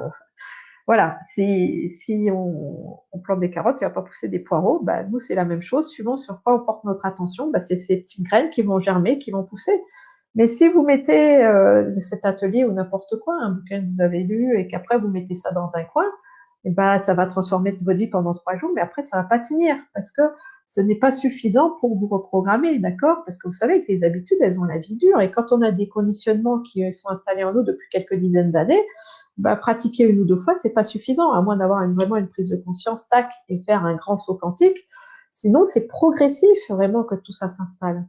Voilà, si on plante des carottes, il va pas pousser des poireaux. Ben, nous, c'est la même chose. Suivant sur quoi on porte notre attention, ben, c'est ces petites graines qui vont germer, qui vont pousser. Mais si vous mettez cet atelier ou n'importe quoi, un bouquin que vous avez lu et qu'après vous mettez ça dans un coin, eh ben, ça va transformer votre vie pendant 3 jours, mais après ça va pas tenir parce que ce n'est pas suffisant pour vous reprogrammer, d'accord? Parce que vous savez que les habitudes, elles ont la vie dure et quand on a des conditionnements qui sont installés en nous depuis quelques dizaines d'années, bah, pratiquer 1 ou 2 fois, c'est pas suffisant, à moins d'avoir vraiment une prise de conscience, tac, et faire un grand saut quantique. Sinon, c'est progressif vraiment que tout ça s'installe.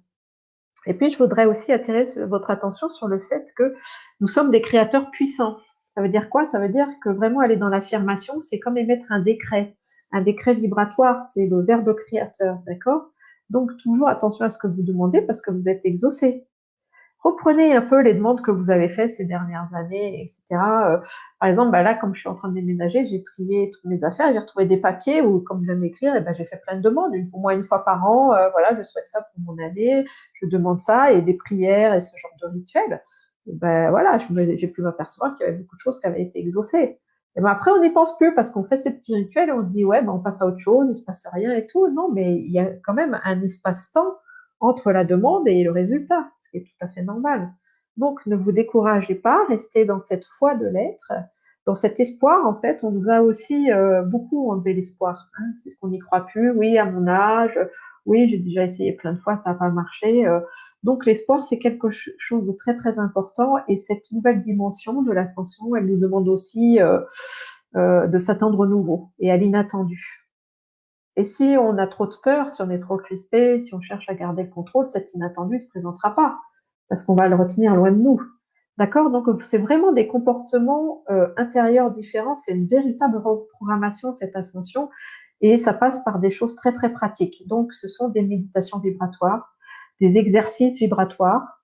Et puis, je voudrais aussi attirer votre attention sur le fait que nous sommes des créateurs puissants. Ça veut dire quoi? Ça veut dire que vraiment aller dans l'affirmation, c'est comme émettre un décret vibratoire, c'est le verbe créateur, d'accord? Donc, toujours attention à ce que vous demandez parce que vous êtes exaucé. Reprenez un peu les demandes que vous avez faites ces dernières années, etc. Par exemple, bah là, comme je suis en train de déménager, j'ai trié toutes mes affaires, j'ai retrouvé des papiers où, comme j'aime écrire, eh ben, j'ai fait plein de demandes, une fois par an. Voilà, je souhaite ça pour mon année, je demande ça, et des prières et ce genre de rituels. Et ben voilà, j'ai pu m'apercevoir qu'il y avait beaucoup de choses qui avaient été exaucées. Et ben après, on n'y pense plus parce qu'on fait ces petits rituels et on se dit, ouais, ben on passe à autre chose, il se passe rien et tout. Non, mais il y a quand même un espace-temps entre la demande et le résultat, ce qui est tout à fait normal. Donc, ne vous découragez pas, restez dans cette foi de l'être, dans cet espoir. En fait, on nous a aussi beaucoup enlevé l'espoir. Hein, c'est qu'on n'y croit plus. Oui, à mon âge, oui, j'ai déjà essayé plein de fois, ça n'a pas marché. Donc, l'espoir, c'est quelque chose de très, très important. Et cette nouvelle dimension de l'ascension, elle nous demande aussi de s'attendre au nouveau et à l'inattendu. Et si on a trop de peur, si on est trop crispé, si on cherche à garder le contrôle, cet inattendu ne se présentera pas, parce qu'on va le retenir loin de nous. D'accord? Donc, c'est vraiment des comportements intérieurs différents. C'est une véritable reprogrammation, cette ascension. Et ça passe par des choses très, très pratiques. Donc, ce sont des méditations vibratoires, des exercices vibratoires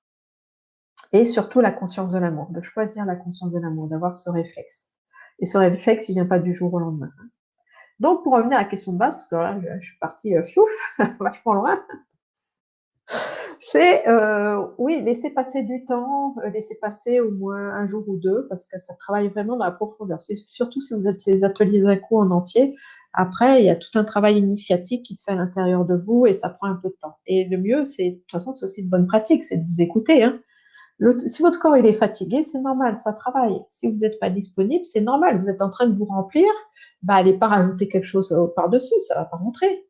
et surtout la conscience de l'amour, de choisir la conscience de l'amour, d'avoir ce réflexe. Et ce réflexe, il vient pas du jour au lendemain. Donc, pour revenir à la question de base, parce que là, je suis partie fiouf, vachement loin, c'est, oui, laisser passer du temps, laisser passer au moins un jour ou deux, parce que ça travaille vraiment dans la profondeur. Surtout si vous êtes les ateliers d'un coup en entier. Après, il y a tout un travail initiatique qui se fait à l'intérieur de vous et ça prend un peu de temps. Et le mieux, c'est, de toute façon, c'est aussi une bonne pratique, c'est de vous écouter, hein. Si votre corps il est fatigué, c'est normal, ça travaille. Si vous n'êtes pas disponible, c'est normal. Vous êtes en train de vous remplir, bah, allez pas rajouter quelque chose par-dessus, ça va pas rentrer.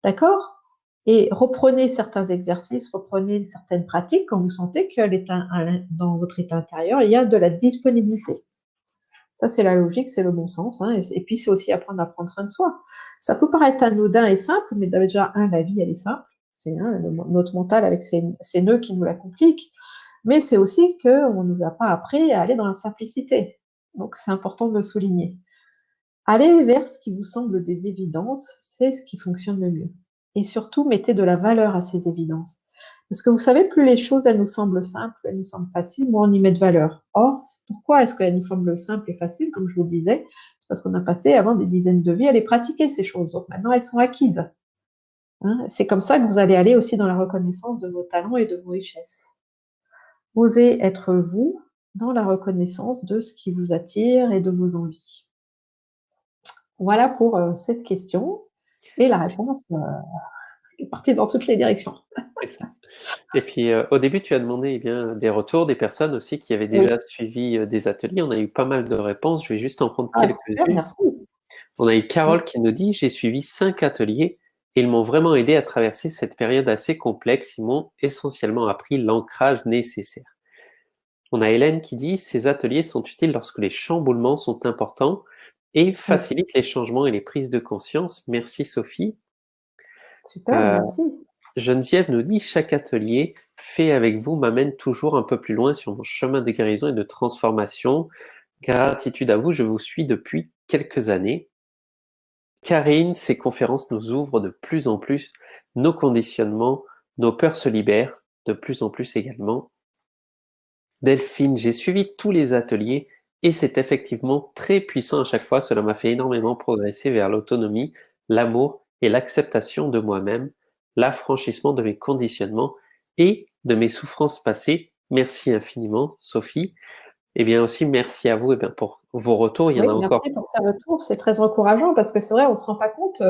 D'accord? Et reprenez certains exercices, reprenez certaines pratiques quand vous sentez que dans votre état intérieur, il y a de la disponibilité. Ça, c'est la logique, c'est le bon sens, hein. Et puis, c'est aussi apprendre à prendre soin de soi. Ça peut paraître anodin et simple, mais déjà, la vie, elle est simple. C'est notre mental avec ses nœuds qui nous la compliquent. Mais c'est aussi qu'on ne nous a pas appris à aller dans la simplicité. Donc, c'est important de le souligner. Aller vers ce qui vous semble des évidences, c'est ce qui fonctionne le mieux. Et surtout, mettez de la valeur à ces évidences. Parce que vous savez, plus les choses, elles nous semblent simples, elles nous semblent faciles, moins on y met de valeur. Or, pourquoi est-ce qu'elles nous semblent simples et faciles, comme je vous le disais? C'est parce qu'on a passé avant des dizaines de vies à les pratiquer, ces choses. Donc maintenant, elles sont acquises. Hein, c'est comme ça que vous allez aller aussi dans la reconnaissance de vos talents et de vos richesses. Osez être vous dans la reconnaissance de ce qui vous attire et de vos envies. Voilà pour cette question. Et la réponse est partie dans toutes les directions. C'est ça. Et puis, au début, tu as demandé, eh bien, des retours des personnes aussi qui avaient Oui. déjà suivi, des ateliers. On a eu pas mal de réponses. Je vais juste en prendre Ah, super, quelques-unes. merci. On a eu Carole qui nous dit: «J'ai suivi 5 ateliers et ils m'ont vraiment aidé à traverser cette période assez complexe. Ils m'ont essentiellement appris l'ancrage nécessaire». On a Hélène qui dit: «Ces ateliers sont utiles lorsque les chamboulements sont importants et Oui, facilitent les changements et les prises de conscience. Merci Sophie». super, Heu, merci. Geneviève nous dit: «Chaque atelier fait avec vous m'amène toujours un peu plus loin sur mon chemin de guérison et de transformation. Gratitude à vous, je vous suis depuis quelques années». Karine: «Ces conférences nous ouvrent de plus en plus nos conditionnements, nos peurs se libèrent de plus en plus également». Delphine: «J'ai suivi tous les ateliers et c'est effectivement très puissant à chaque fois. Cela m'a fait énormément progresser vers l'autonomie, l'amour et l'acceptation de moi-même, l'affranchissement de mes conditionnements et de mes souffrances passées. Merci infiniment, Sophie». Et bien aussi, merci à vous, pour vos retours. Il y en Oui, a encore. merci pour ces retours. C'est très encourageant parce que c'est vrai, on ne se rend pas compte.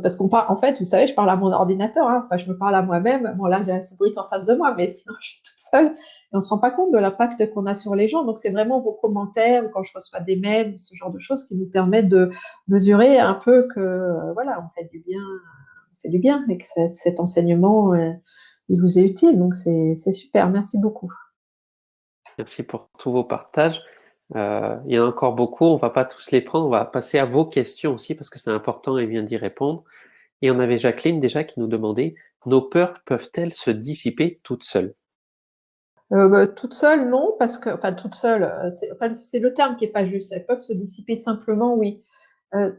Parce qu'on parle, en fait, vous savez, je parle à mon ordinateur, hein. Enfin, je me parle à moi-même. Bon, là, j'ai Cédric en face de moi, mais sinon, je suis toute seule. Et on ne se rend pas compte de l'impact qu'on a sur les gens. Donc, c'est vraiment vos commentaires ou quand je reçois des mails, ce genre de choses qui nous permettent de mesurer un peu que, voilà, on fait du bien, et que cet enseignement, il vous est utile. Donc, c'est super. Merci beaucoup. Merci pour tous vos partages. Il y en a encore beaucoup, on va pas tous les prendre, on va passer à vos questions aussi parce que c'est important et bien d'y répondre. Et on avait Jacqueline déjà qui nous demandait: «Nos peurs peuvent-elles se dissiper toutes seules?» Toute seule, non, parce que, enfin, toute seule, c'est le terme qui est pas juste. Elles peuvent se dissiper simplement, oui.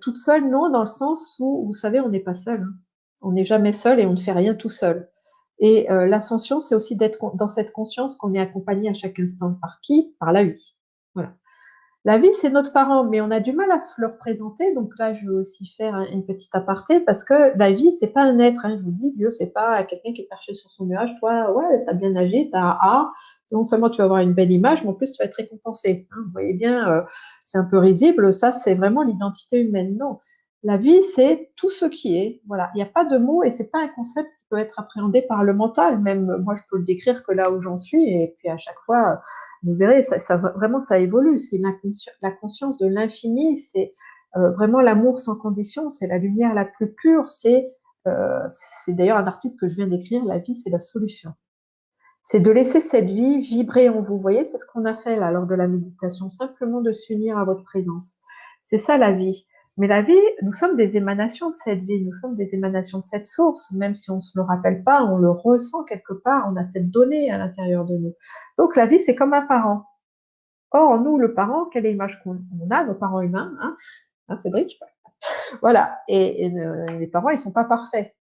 Toute seule, non, dans le sens où, vous savez, on n'est pas seul, hein. On n'est jamais seul et on ne fait rien tout seul. Et l'ascension, c'est aussi d'être dans cette conscience qu'on est accompagné à chaque instant. Par qui? Par la vie. Voilà. La vie, c'est notre parent, mais on a du mal à se le représenter. Donc là, je veux aussi faire une petite aparté parce que la vie, c'est pas un être, hein. Je vous dis, Dieu, c'est pas quelqu'un qui est perché sur son nuage. Toi, ouais, t'as bien nagé, t'as un A. Non seulement tu vas avoir une belle image, mais en plus tu vas être récompensé, hein. Vous voyez bien, c'est un peu risible. Ça, c'est vraiment l'identité humaine. Non, la vie, c'est tout ce qui est. Voilà, il n'y a pas de mots et c'est pas un concept qui peut être appréhendé par le mental. Même moi, je peux le décrire que là où j'en suis. Et puis à chaque fois, vous verrez, vraiment, ça évolue. C'est la conscience de l'infini. C'est vraiment l'amour sans condition. C'est la lumière la plus pure. C'est d'ailleurs un article que je viens d'écrire. La vie, c'est la solution. C'est de laisser cette vie vibrer en vous. Vous voyez, c'est ce qu'on a fait là lors de la méditation. Simplement de s'unir à votre présence. C'est ça la vie. Mais la vie, nous sommes des émanations de cette vie, nous sommes des émanations de cette source, même si on ne se le rappelle pas, on le ressent quelque part, on a cette donnée à l'intérieur de nous. Donc la vie, c'est comme un parent. Or, nous, le parent, quelle est l'image qu'on a, nos parents humains, hein, Cédric? Voilà. Et les parents, ils sont pas parfaits.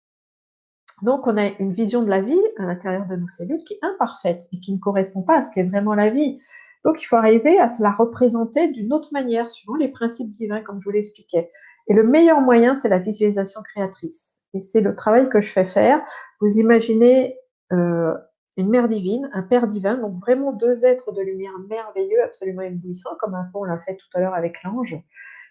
Donc, on a une vision de la vie à l'intérieur de nos cellules qui est imparfaite et qui ne correspond pas à ce qu'est vraiment la vie. Donc, il faut arriver à se la représenter d'une autre manière, suivant les principes divins, comme je vous l'expliquais. Et le meilleur moyen, c'est la visualisation créatrice. Et c'est le travail que je fais faire. Vous imaginez une mère divine, un père divin, donc vraiment deux êtres de lumière merveilleux, absolument éblouissants, comme un peu on l'a fait tout à l'heure avec l'ange.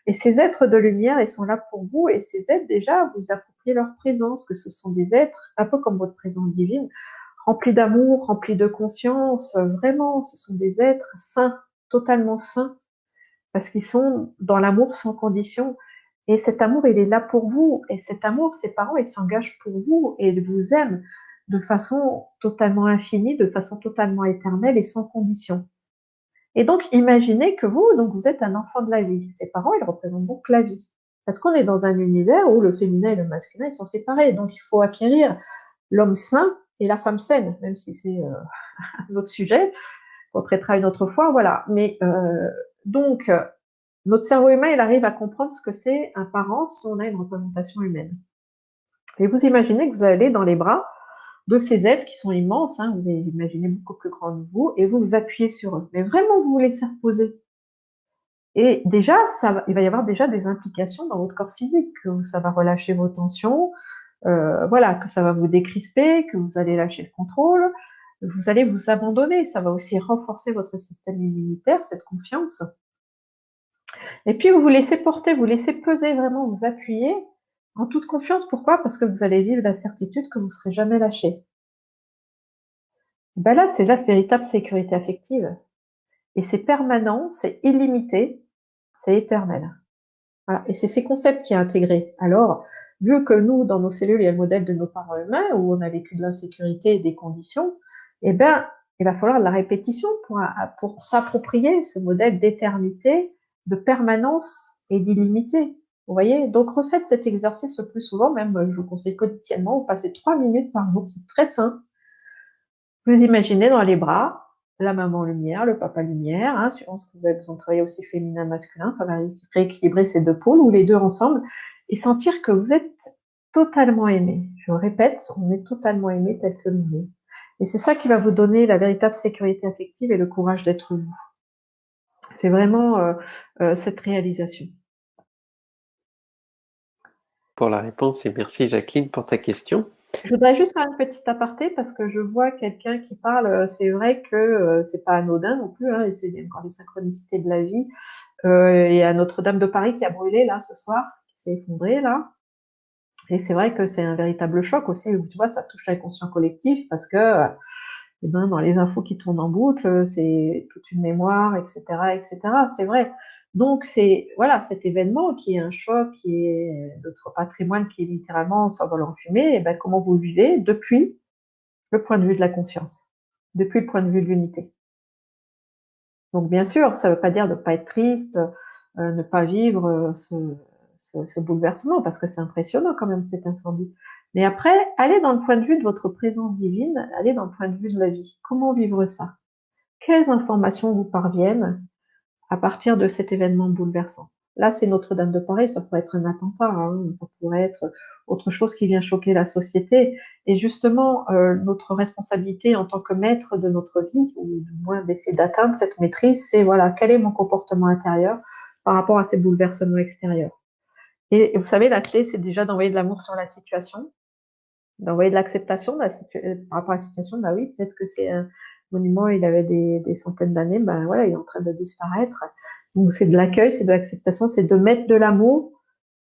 Et ces êtres de lumière, ils sont là pour vous. Et ces êtres, déjà, vous appropriez leur présence, que ce sont des êtres, un peu comme votre présence divine, remplis d'amour, remplis de conscience. Vraiment, ce sont des êtres saints, totalement saints, parce qu'ils sont dans l'amour sans condition. Et cet amour, il est là pour vous. Et cet amour, ses parents, ils s'engagent pour vous et ils vous aiment de façon totalement infinie, de façon totalement éternelle et sans condition. Et donc, imaginez que vous, donc vous êtes un enfant de la vie. Ces parents, ils représentent donc la vie. Parce qu'on est dans un univers où le féminin et le masculin, ils sont séparés. Donc, il faut acquérir l'homme sain et la femme saine, même si c'est un autre sujet qu'on traitera une autre fois. Voilà. Mais donc, notre cerveau humain, il arrive à comprendre ce que c'est un parent si on a une représentation humaine. Et vous imaginez que vous allez dans les bras de ces êtres qui sont immenses, hein, vous avez imaginé beaucoup plus grands que vous, et vous vous appuyez sur eux. Mais vraiment, vous vous laissez reposer. Et déjà, il va y avoir déjà des implications dans votre corps physique, que ça va relâcher vos tensions, voilà, que ça va vous décrisper, que vous allez lâcher le contrôle, vous allez vous abandonner. Ça va aussi renforcer votre système immunitaire, cette confiance. Et puis, vous vous laissez porter, vous laissez peser vraiment, vous appuyez en toute confiance. Pourquoi? Parce que vous allez vivre la certitude que vous ne serez jamais lâché. Ben là, c'est la véritable sécurité affective. Et c'est permanent, c'est illimité, c'est éternel. Voilà. Et c'est ces concepts qui est intégré. Alors, vu que nous, dans nos cellules, il y a le modèle de nos parents humains, où on a vécu de l'insécurité et des conditions, eh ben, il va falloir de la répétition pour s'approprier ce modèle d'éternité, de permanence et d'illimité. Vous voyez? Donc, refaites cet exercice le plus souvent, même, je vous conseille quotidiennement, vous passez 3 minutes par jour, c'est très simple. Vous imaginez dans les bras la maman lumière, le papa lumière, hein, suivant ce que vous avez besoin de travailler aussi féminin, masculin, ça va rééquilibrer ces deux pôles ou les deux ensemble et sentir que vous êtes totalement aimé. Je répète, on est totalement aimé tel que nous sommes. Et c'est ça qui va vous donner la véritable sécurité affective et le courage d'être vous. C'est vraiment cette réalisation. Pour la réponse et merci Jacqueline pour ta question. Je voudrais juste faire une petite aparté parce que je vois quelqu'un qui parle. C'est vrai que c'est pas anodin non plus, hein, et c'est encore les synchronicités de la vie. Il y a Notre-Dame de Paris qui a brûlé là ce soir, qui s'est effondrée là. Et c'est vrai que c'est un véritable choc aussi. Tu vois, ça touche l'inconscient collectif parce que, eh ben, dans les infos qui tournent en boucle, c'est toute une mémoire, etc., etc. C'est vrai. Donc c'est voilà cet événement qui est un choc, qui est notre patrimoine qui est littéralement s'envole en fumée. Et ben comment vous le vivez depuis le point de vue de la conscience, depuis le point de vue de l'unité. Donc bien sûr, ça ne veut pas dire de ne pas être triste, ne pas vivre ce bouleversement, parce que c'est impressionnant quand même cet incendie. Mais après, allez dans le point de vue de votre présence divine, allez dans le point de vue de la vie. Comment vivre ça? Quelles informations vous parviennent à partir de cet événement bouleversant? Là, c'est Notre-Dame de Paris, ça pourrait être un attentat, hein, ça pourrait être autre chose qui vient choquer la société. Et justement, notre responsabilité en tant que maître de notre vie, ou du moins d'essayer d'atteindre cette maîtrise, c'est voilà, quel est mon comportement intérieur par rapport à ces bouleversements extérieurs. Et vous savez, la clé, c'est déjà d'envoyer de l'amour sur la situation, d'envoyer de l'acceptation par rapport à la situation. Bah oui, peut-être que c'est un monument, il avait des centaines d'années, ben voilà, il est en train de disparaître. Donc c'est de l'accueil, c'est de l'acceptation, c'est de mettre de l'amour,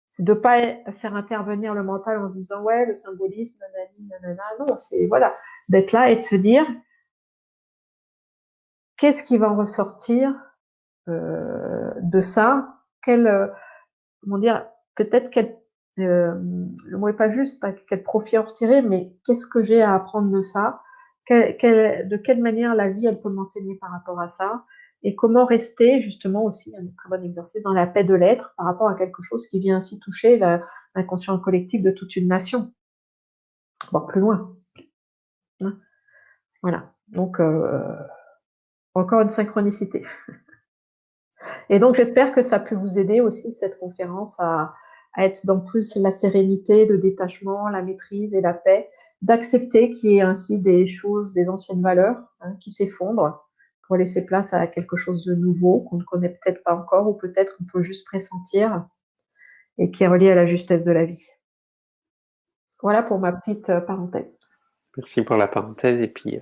c'est de pas faire intervenir le mental en se disant ouais, le symbolisme, nanani, nanana. Non, c'est voilà, d'être là et de se dire qu'est-ce qui va en ressortir de ça, comment dire, peut-être le mot est pas juste, pas quel profit en retirer, mais qu'est-ce que j'ai à apprendre de ça, de quelle manière la vie elle peut m'enseigner par rapport à ça, et comment rester justement aussi un très bon exercice dans la paix de l'être par rapport à quelque chose qui vient ainsi toucher l'inconscient collectif de toute une nation, voire plus loin. Hein. Voilà. Donc, encore une synchronicité. Et donc, j'espère que ça peut vous aider aussi, cette conférence, à être dans plus la sérénité, le détachement, la maîtrise et la paix, d'accepter qu'il y ait ainsi des choses, des anciennes valeurs qui s'effondrent pour laisser place à quelque chose de nouveau qu'on ne connaît peut-être pas encore ou peut-être qu'on peut juste pressentir et qui est relié à la justesse de la vie. Voilà pour ma petite parenthèse. Merci pour la parenthèse et puis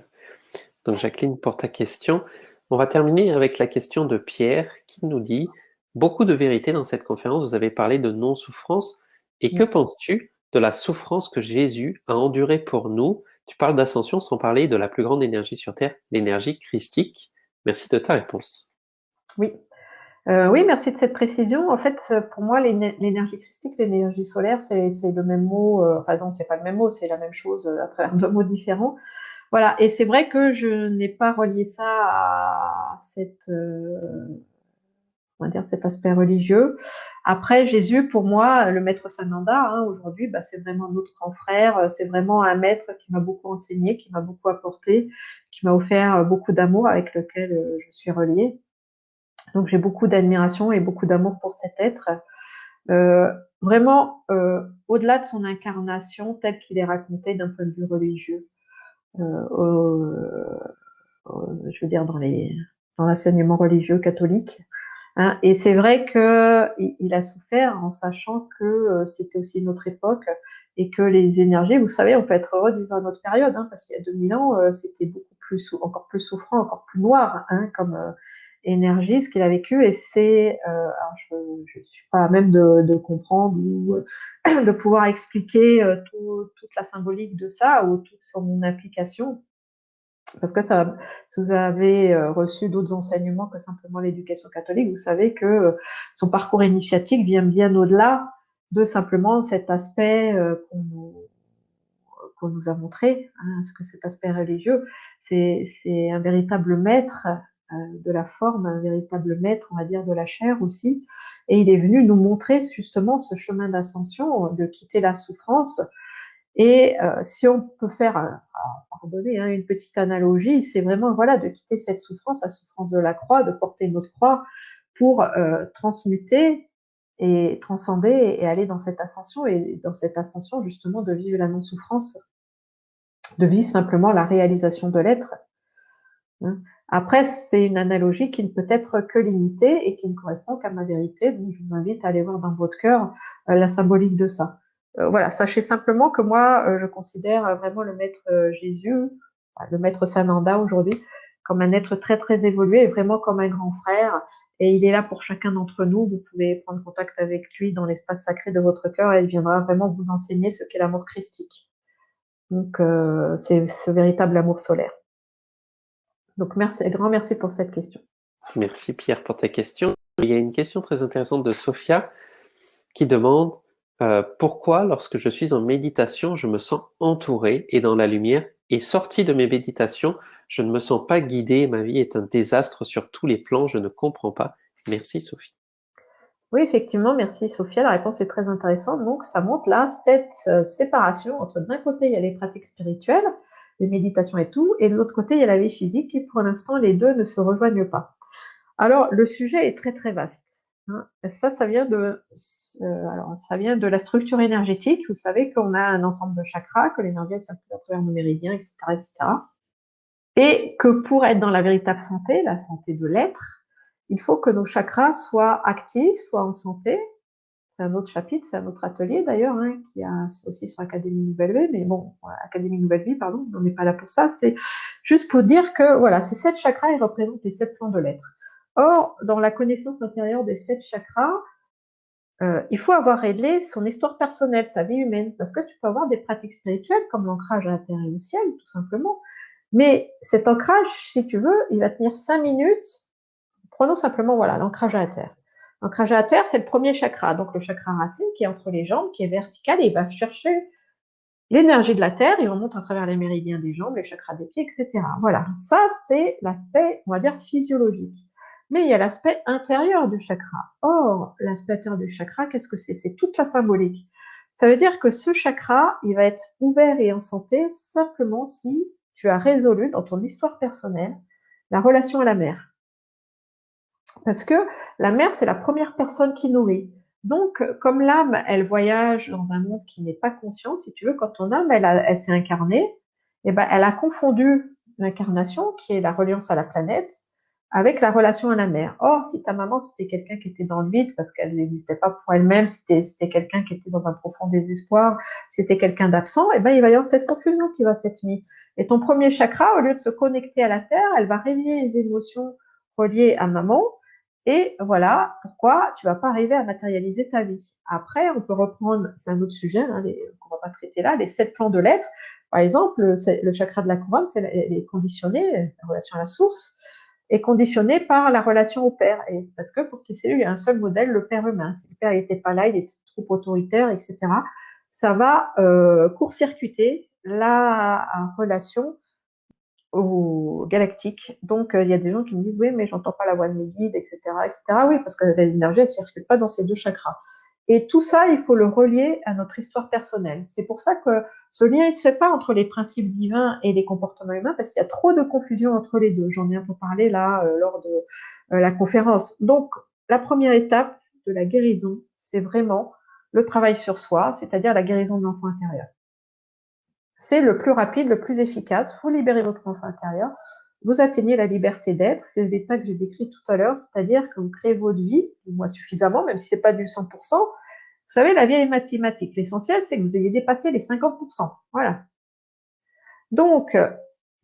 donc Jacqueline pour ta question. On va terminer avec la question de Pierre qui nous dit beaucoup de vérité dans cette conférence. Vous avez parlé de non-souffrance et que penses-tu de la souffrance que Jésus a endurée pour nous? Tu parles d'ascension sans parler de la plus grande énergie sur Terre, l'énergie christique. Merci de ta réponse. Oui. Oui, merci de cette précision. En fait, pour moi, l'énergie christique, l'énergie solaire, c'est le même mot. Enfin non, c'est pas le même mot, c'est la même chose à travers deux mots différents. Voilà. Et c'est vrai que je n'ai pas relié ça à on va dire cet aspect religieux. Après, Jésus, pour moi, le maître Sananda, aujourd'hui, c'est vraiment notre grand frère. C'est vraiment un maître qui m'a beaucoup enseigné, qui m'a beaucoup apporté, qui m'a offert beaucoup d'amour avec lequel je suis reliée. Donc j'ai beaucoup d'admiration et beaucoup d'amour pour cet être. Vraiment, au-delà de son incarnation telle qu'il est raconté d'un point de vue religieux, je veux dire dans l'enseignement religieux catholique. Hein. Et c'est vrai qu'il a souffert en sachant que c'était aussi une autre époque et que les énergies, vous savez, on peut être heureux de vivre notre période, parce qu'il y a 2000 ans, c'était beaucoup plus, encore plus souffrant, encore plus noir, comme énergie, ce qu'il a vécu. Et c'est, alors je suis pas à même de comprendre ou de pouvoir expliquer toute la symbolique de ça ou toute son application. Parce que ça, si vous avez reçu d'autres enseignements que simplement l'éducation catholique, vous savez que son parcours initiatique vient bien au-delà de simplement cet aspect qu'on nous a montré, ce que cet aspect religieux, c'est un véritable maître de la forme, un véritable maître, on va dire, de la chair aussi. Et il est venu nous montrer justement ce chemin d'ascension, de quitter la souffrance. Et si on peut faire, pardonnez, une petite analogie, c'est vraiment voilà de quitter cette souffrance, la souffrance de la croix, de porter notre croix pour transmuter et transcender et aller dans cette ascension et dans cette ascension justement de vivre la non-souffrance, de vivre simplement la réalisation de l'être. Hein. Après, c'est une analogie qui ne peut être que limitée et qui ne correspond qu'à ma vérité. Donc, je vous invite à aller voir dans votre cœur la symbolique de ça. Voilà, sachez simplement que moi, je considère vraiment le maître Jésus, le maître Sananda aujourd'hui, comme un être très très évolué et vraiment comme un grand frère. Et il est là pour chacun d'entre nous. Vous pouvez prendre contact avec lui dans l'espace sacré de votre cœur et il viendra vraiment vous enseigner ce qu'est l'amour christique. Donc, c'est ce véritable amour solaire. Donc, merci, grand merci pour cette question. Merci Pierre pour ta question. Il y a une question très intéressante de Sophia qui demande pourquoi lorsque je suis en méditation, je me sens entouré et dans la lumière et sorti de mes méditations, je ne me sens pas guidé, ma vie est un désastre sur tous les plans, je ne comprends pas. Merci Sophie. Oui, effectivement, merci Sophia. La réponse est très intéressante. Donc, ça montre là cette séparation entre d'un côté, il y a les pratiques spirituelles, les méditations et tout, et de l'autre côté, il y a la vie physique, et pour l'instant, les deux ne se rejoignent pas. Alors, le sujet est très, très vaste. Ça vient ça vient de la structure énergétique. Vous savez qu'on a un ensemble de chakras, que l'énergie circule à travers nos méridiens, etc., etc. Et que pour être dans la véritable santé, la santé de l'être, il faut que nos chakras soient actifs, soient en santé. C'est un autre chapitre, c'est un autre atelier d'ailleurs, qui a aussi sur Académie Nouvelle Vie, mais bon, Académie Nouvelle Vie, pardon, on n'est pas là pour ça. C'est juste pour dire que voilà, ces 7 chakras, ils représentent les 7 plans de l'être. Or, dans la connaissance intérieure des 7 chakras, il faut avoir réglé son histoire personnelle, sa vie humaine, parce que tu peux avoir des pratiques spirituelles comme l'ancrage à la terre et au ciel, tout simplement. Mais cet ancrage, si tu veux, il va tenir 5 minutes. Prenons simplement, voilà, l'ancrage à la terre. L'ancrage à la terre, c'est le premier chakra, donc le chakra racine qui est entre les jambes, qui est vertical, et il va chercher l'énergie de la terre, il remonte à travers les méridiens des jambes, les chakras des pieds, etc. Voilà, ça c'est l'aspect, on va dire, physiologique. Mais il y a l'aspect intérieur du chakra. Or, l'aspect intérieur du chakra, qu'est-ce que c'est? C'est toute la symbolique. Ça veut dire que ce chakra, il va être ouvert et en santé simplement si tu as résolu dans ton histoire personnelle la relation à la mère. Parce que la mère, c'est la première personne qui nourrit. Donc, comme l'âme, elle voyage dans un monde qui n'est pas conscient, si tu veux, quand ton âme, elle s'est incarnée, eh ben, elle a confondu l'incarnation, qui est la reliance à la planète, avec la relation à la mère. Or, si ta maman, c'était quelqu'un qui était dans le vide, parce qu'elle n'existait pas pour elle-même, si c'était quelqu'un qui était dans un profond désespoir, si c'était quelqu'un d'absent, eh ben, il va y avoir cette confusion qui va s'être mise. Et ton premier chakra, au lieu de se connecter à la terre, elle va réveiller les émotions reliées à maman, et voilà pourquoi tu vas pas arriver à matérialiser ta vie. Après, on peut reprendre, c'est un autre sujet hein, qu'on va pas traiter là, les 7 plans de l'être. Par exemple, le chakra de la couronne, elle est conditionnée, la relation à la source, est conditionnée par la relation au père. Et parce que pour tes cellules, il y a un seul modèle, le père humain. Si le père n'était pas là, il était trop autoritaire, etc., ça va court-circuiter la relation au galactique. Donc, il y a des gens qui me disent, oui, mais j'entends pas la voix de mes guides, etc., etc. Oui, parce que l'énergie, elle circule pas dans ces deux chakras. Et tout ça, il faut le relier à notre histoire personnelle. C'est pour ça que ce lien, il se fait pas entre les principes divins et les comportements humains, parce qu'il y a trop de confusion entre les deux. J'en ai un peu parlé là, lors de la conférence. Donc, la première étape de la guérison, c'est vraiment le travail sur soi, c'est-à-dire la guérison de l'enfant intérieur. C'est le plus rapide, le plus efficace. Vous libérez votre enfant intérieur, vous atteignez la liberté d'être. C'est l'état que j'ai décrit tout à l'heure, c'est-à-dire que vous créez votre vie, du moins suffisamment, même si c'est pas du 100%. Vous savez, la vie est mathématique. L'essentiel, c'est que vous ayez dépassé les 50%. Voilà. Donc,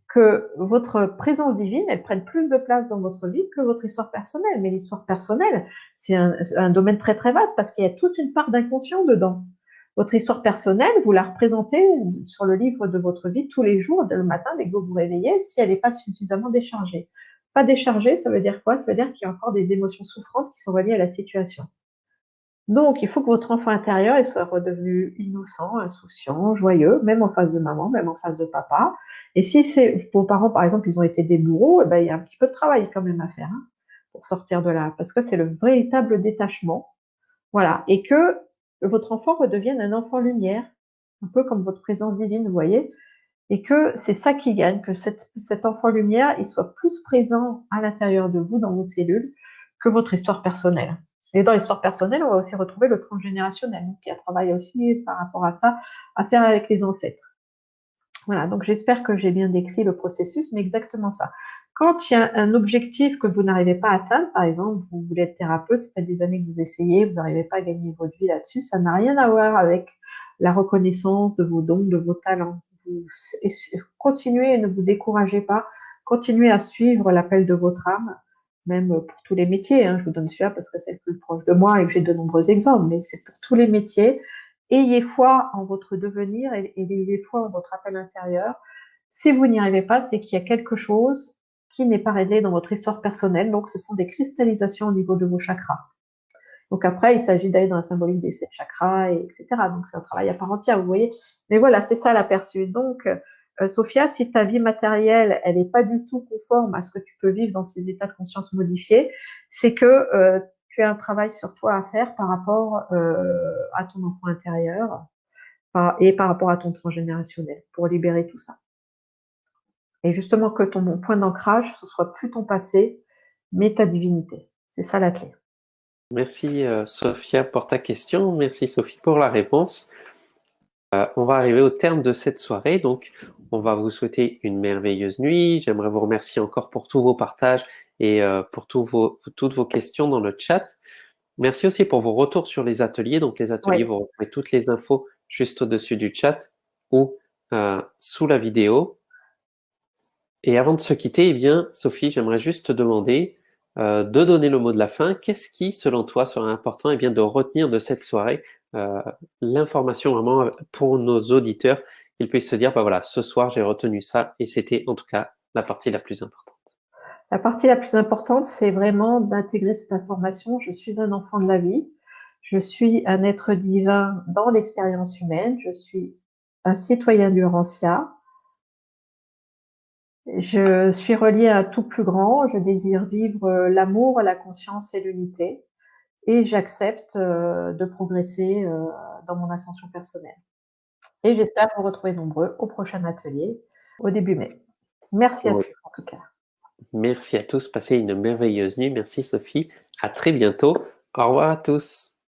que votre présence divine, elle prenne plus de place dans votre vie que votre histoire personnelle. Mais l'histoire personnelle, c'est un domaine très très vaste parce qu'il y a toute une part d'inconscient dedans. Votre histoire personnelle, vous la représentez sur le livre de votre vie tous les jours, dès le matin, dès que vous vous réveillez, si elle n'est pas suffisamment déchargée. Pas déchargée, ça veut dire quoi? Ça veut dire qu'il y a encore des émotions souffrantes qui sont reliées à la situation. Donc, il faut que votre enfant intérieur il soit redevenu innocent, insouciant, joyeux, même en face de maman, même en face de papa. Et si vos parents, par exemple, ils ont été des bourreaux, eh ben, il y a un petit peu de travail quand même à faire hein, pour sortir de là, parce que c'est le véritable détachement. Voilà, et que votre enfant redevienne un enfant lumière, un peu comme votre présence divine, vous voyez, et que c'est ça qui gagne, que cet enfant lumière, il soit plus présent à l'intérieur de vous, dans vos cellules, que votre histoire personnelle. Et dans l'histoire personnelle, on va aussi retrouver le transgénérationnel, donc il y a un travail aussi par rapport à ça à faire avec les ancêtres. Voilà, donc j'espère que j'ai bien décrit le processus, mais exactement ça. Quand il y a un objectif que vous n'arrivez pas à atteindre, par exemple, vous voulez être thérapeute, ça fait des années que vous essayez, vous n'arrivez pas à gagner votre vie là-dessus, ça n'a rien à voir avec la reconnaissance de vos dons, de vos talents. Vous continuez et ne vous découragez pas, continuez à suivre l'appel de votre âme, même pour tous les métiers. Hein, je vous donne celui-là parce que c'est le plus proche de moi et que j'ai de nombreux exemples, mais c'est pour tous les métiers. Ayez foi en votre devenir et ayez foi en votre appel intérieur. Si vous n'y arrivez pas, c'est qu'il y a quelque chose qui n'est pas réglé dans votre histoire personnelle. Donc, ce sont des cristallisations au niveau de vos chakras. Donc après, il s'agit d'aller dans la symbolique des 7 chakras, etc. Donc, c'est un travail à part entière, vous voyez. Mais voilà, c'est ça l'aperçu. Donc, Sophia, si ta vie matérielle, elle n'est pas du tout conforme à ce que tu peux vivre dans ces états de conscience modifiés, c'est que tu as un travail sur toi à faire par rapport à ton enfant intérieur et par rapport à ton transgénérationnel pour libérer tout ça. Et justement que ton point d'ancrage, ce soit plus ton passé, mais ta divinité. C'est ça la clé. Merci Sophia pour ta question. Merci Sophie pour la réponse. On va arriver au terme de cette soirée, donc on va vous souhaiter une merveilleuse nuit. J'aimerais vous remercier encore pour tous vos partages et pour toutes vos questions dans le chat. Merci aussi pour vos retours sur les ateliers. Donc les ateliers, Oui. vous retrouvez toutes les infos juste au-dessus du chat ou sous la vidéo. Et avant de se quitter, eh bien, Sophie, j'aimerais juste te demander de donner le mot de la fin. Qu'est-ce qui, selon toi, serait important bien, de retenir de cette soirée l'information vraiment pour nos auditeurs, qu'ils puissent se dire, bah voilà, ce soir j'ai retenu ça et c'était en tout cas la partie la plus importante. La partie la plus importante, c'est vraiment d'intégrer cette information. Je suis un enfant de la vie. Je suis un être divin dans l'expérience humaine. Je suis un citoyen du Rancia. Je suis reliée à un tout plus grand. Je désire vivre l'amour, la conscience et l'unité. Et j'accepte de progresser dans mon ascension personnelle. Et j'espère vous retrouver nombreux au prochain atelier au début mai. Merci à Oui. tous en tout cas. Merci à tous. Passez une merveilleuse nuit. Merci Sophie. À très bientôt. Au revoir à tous.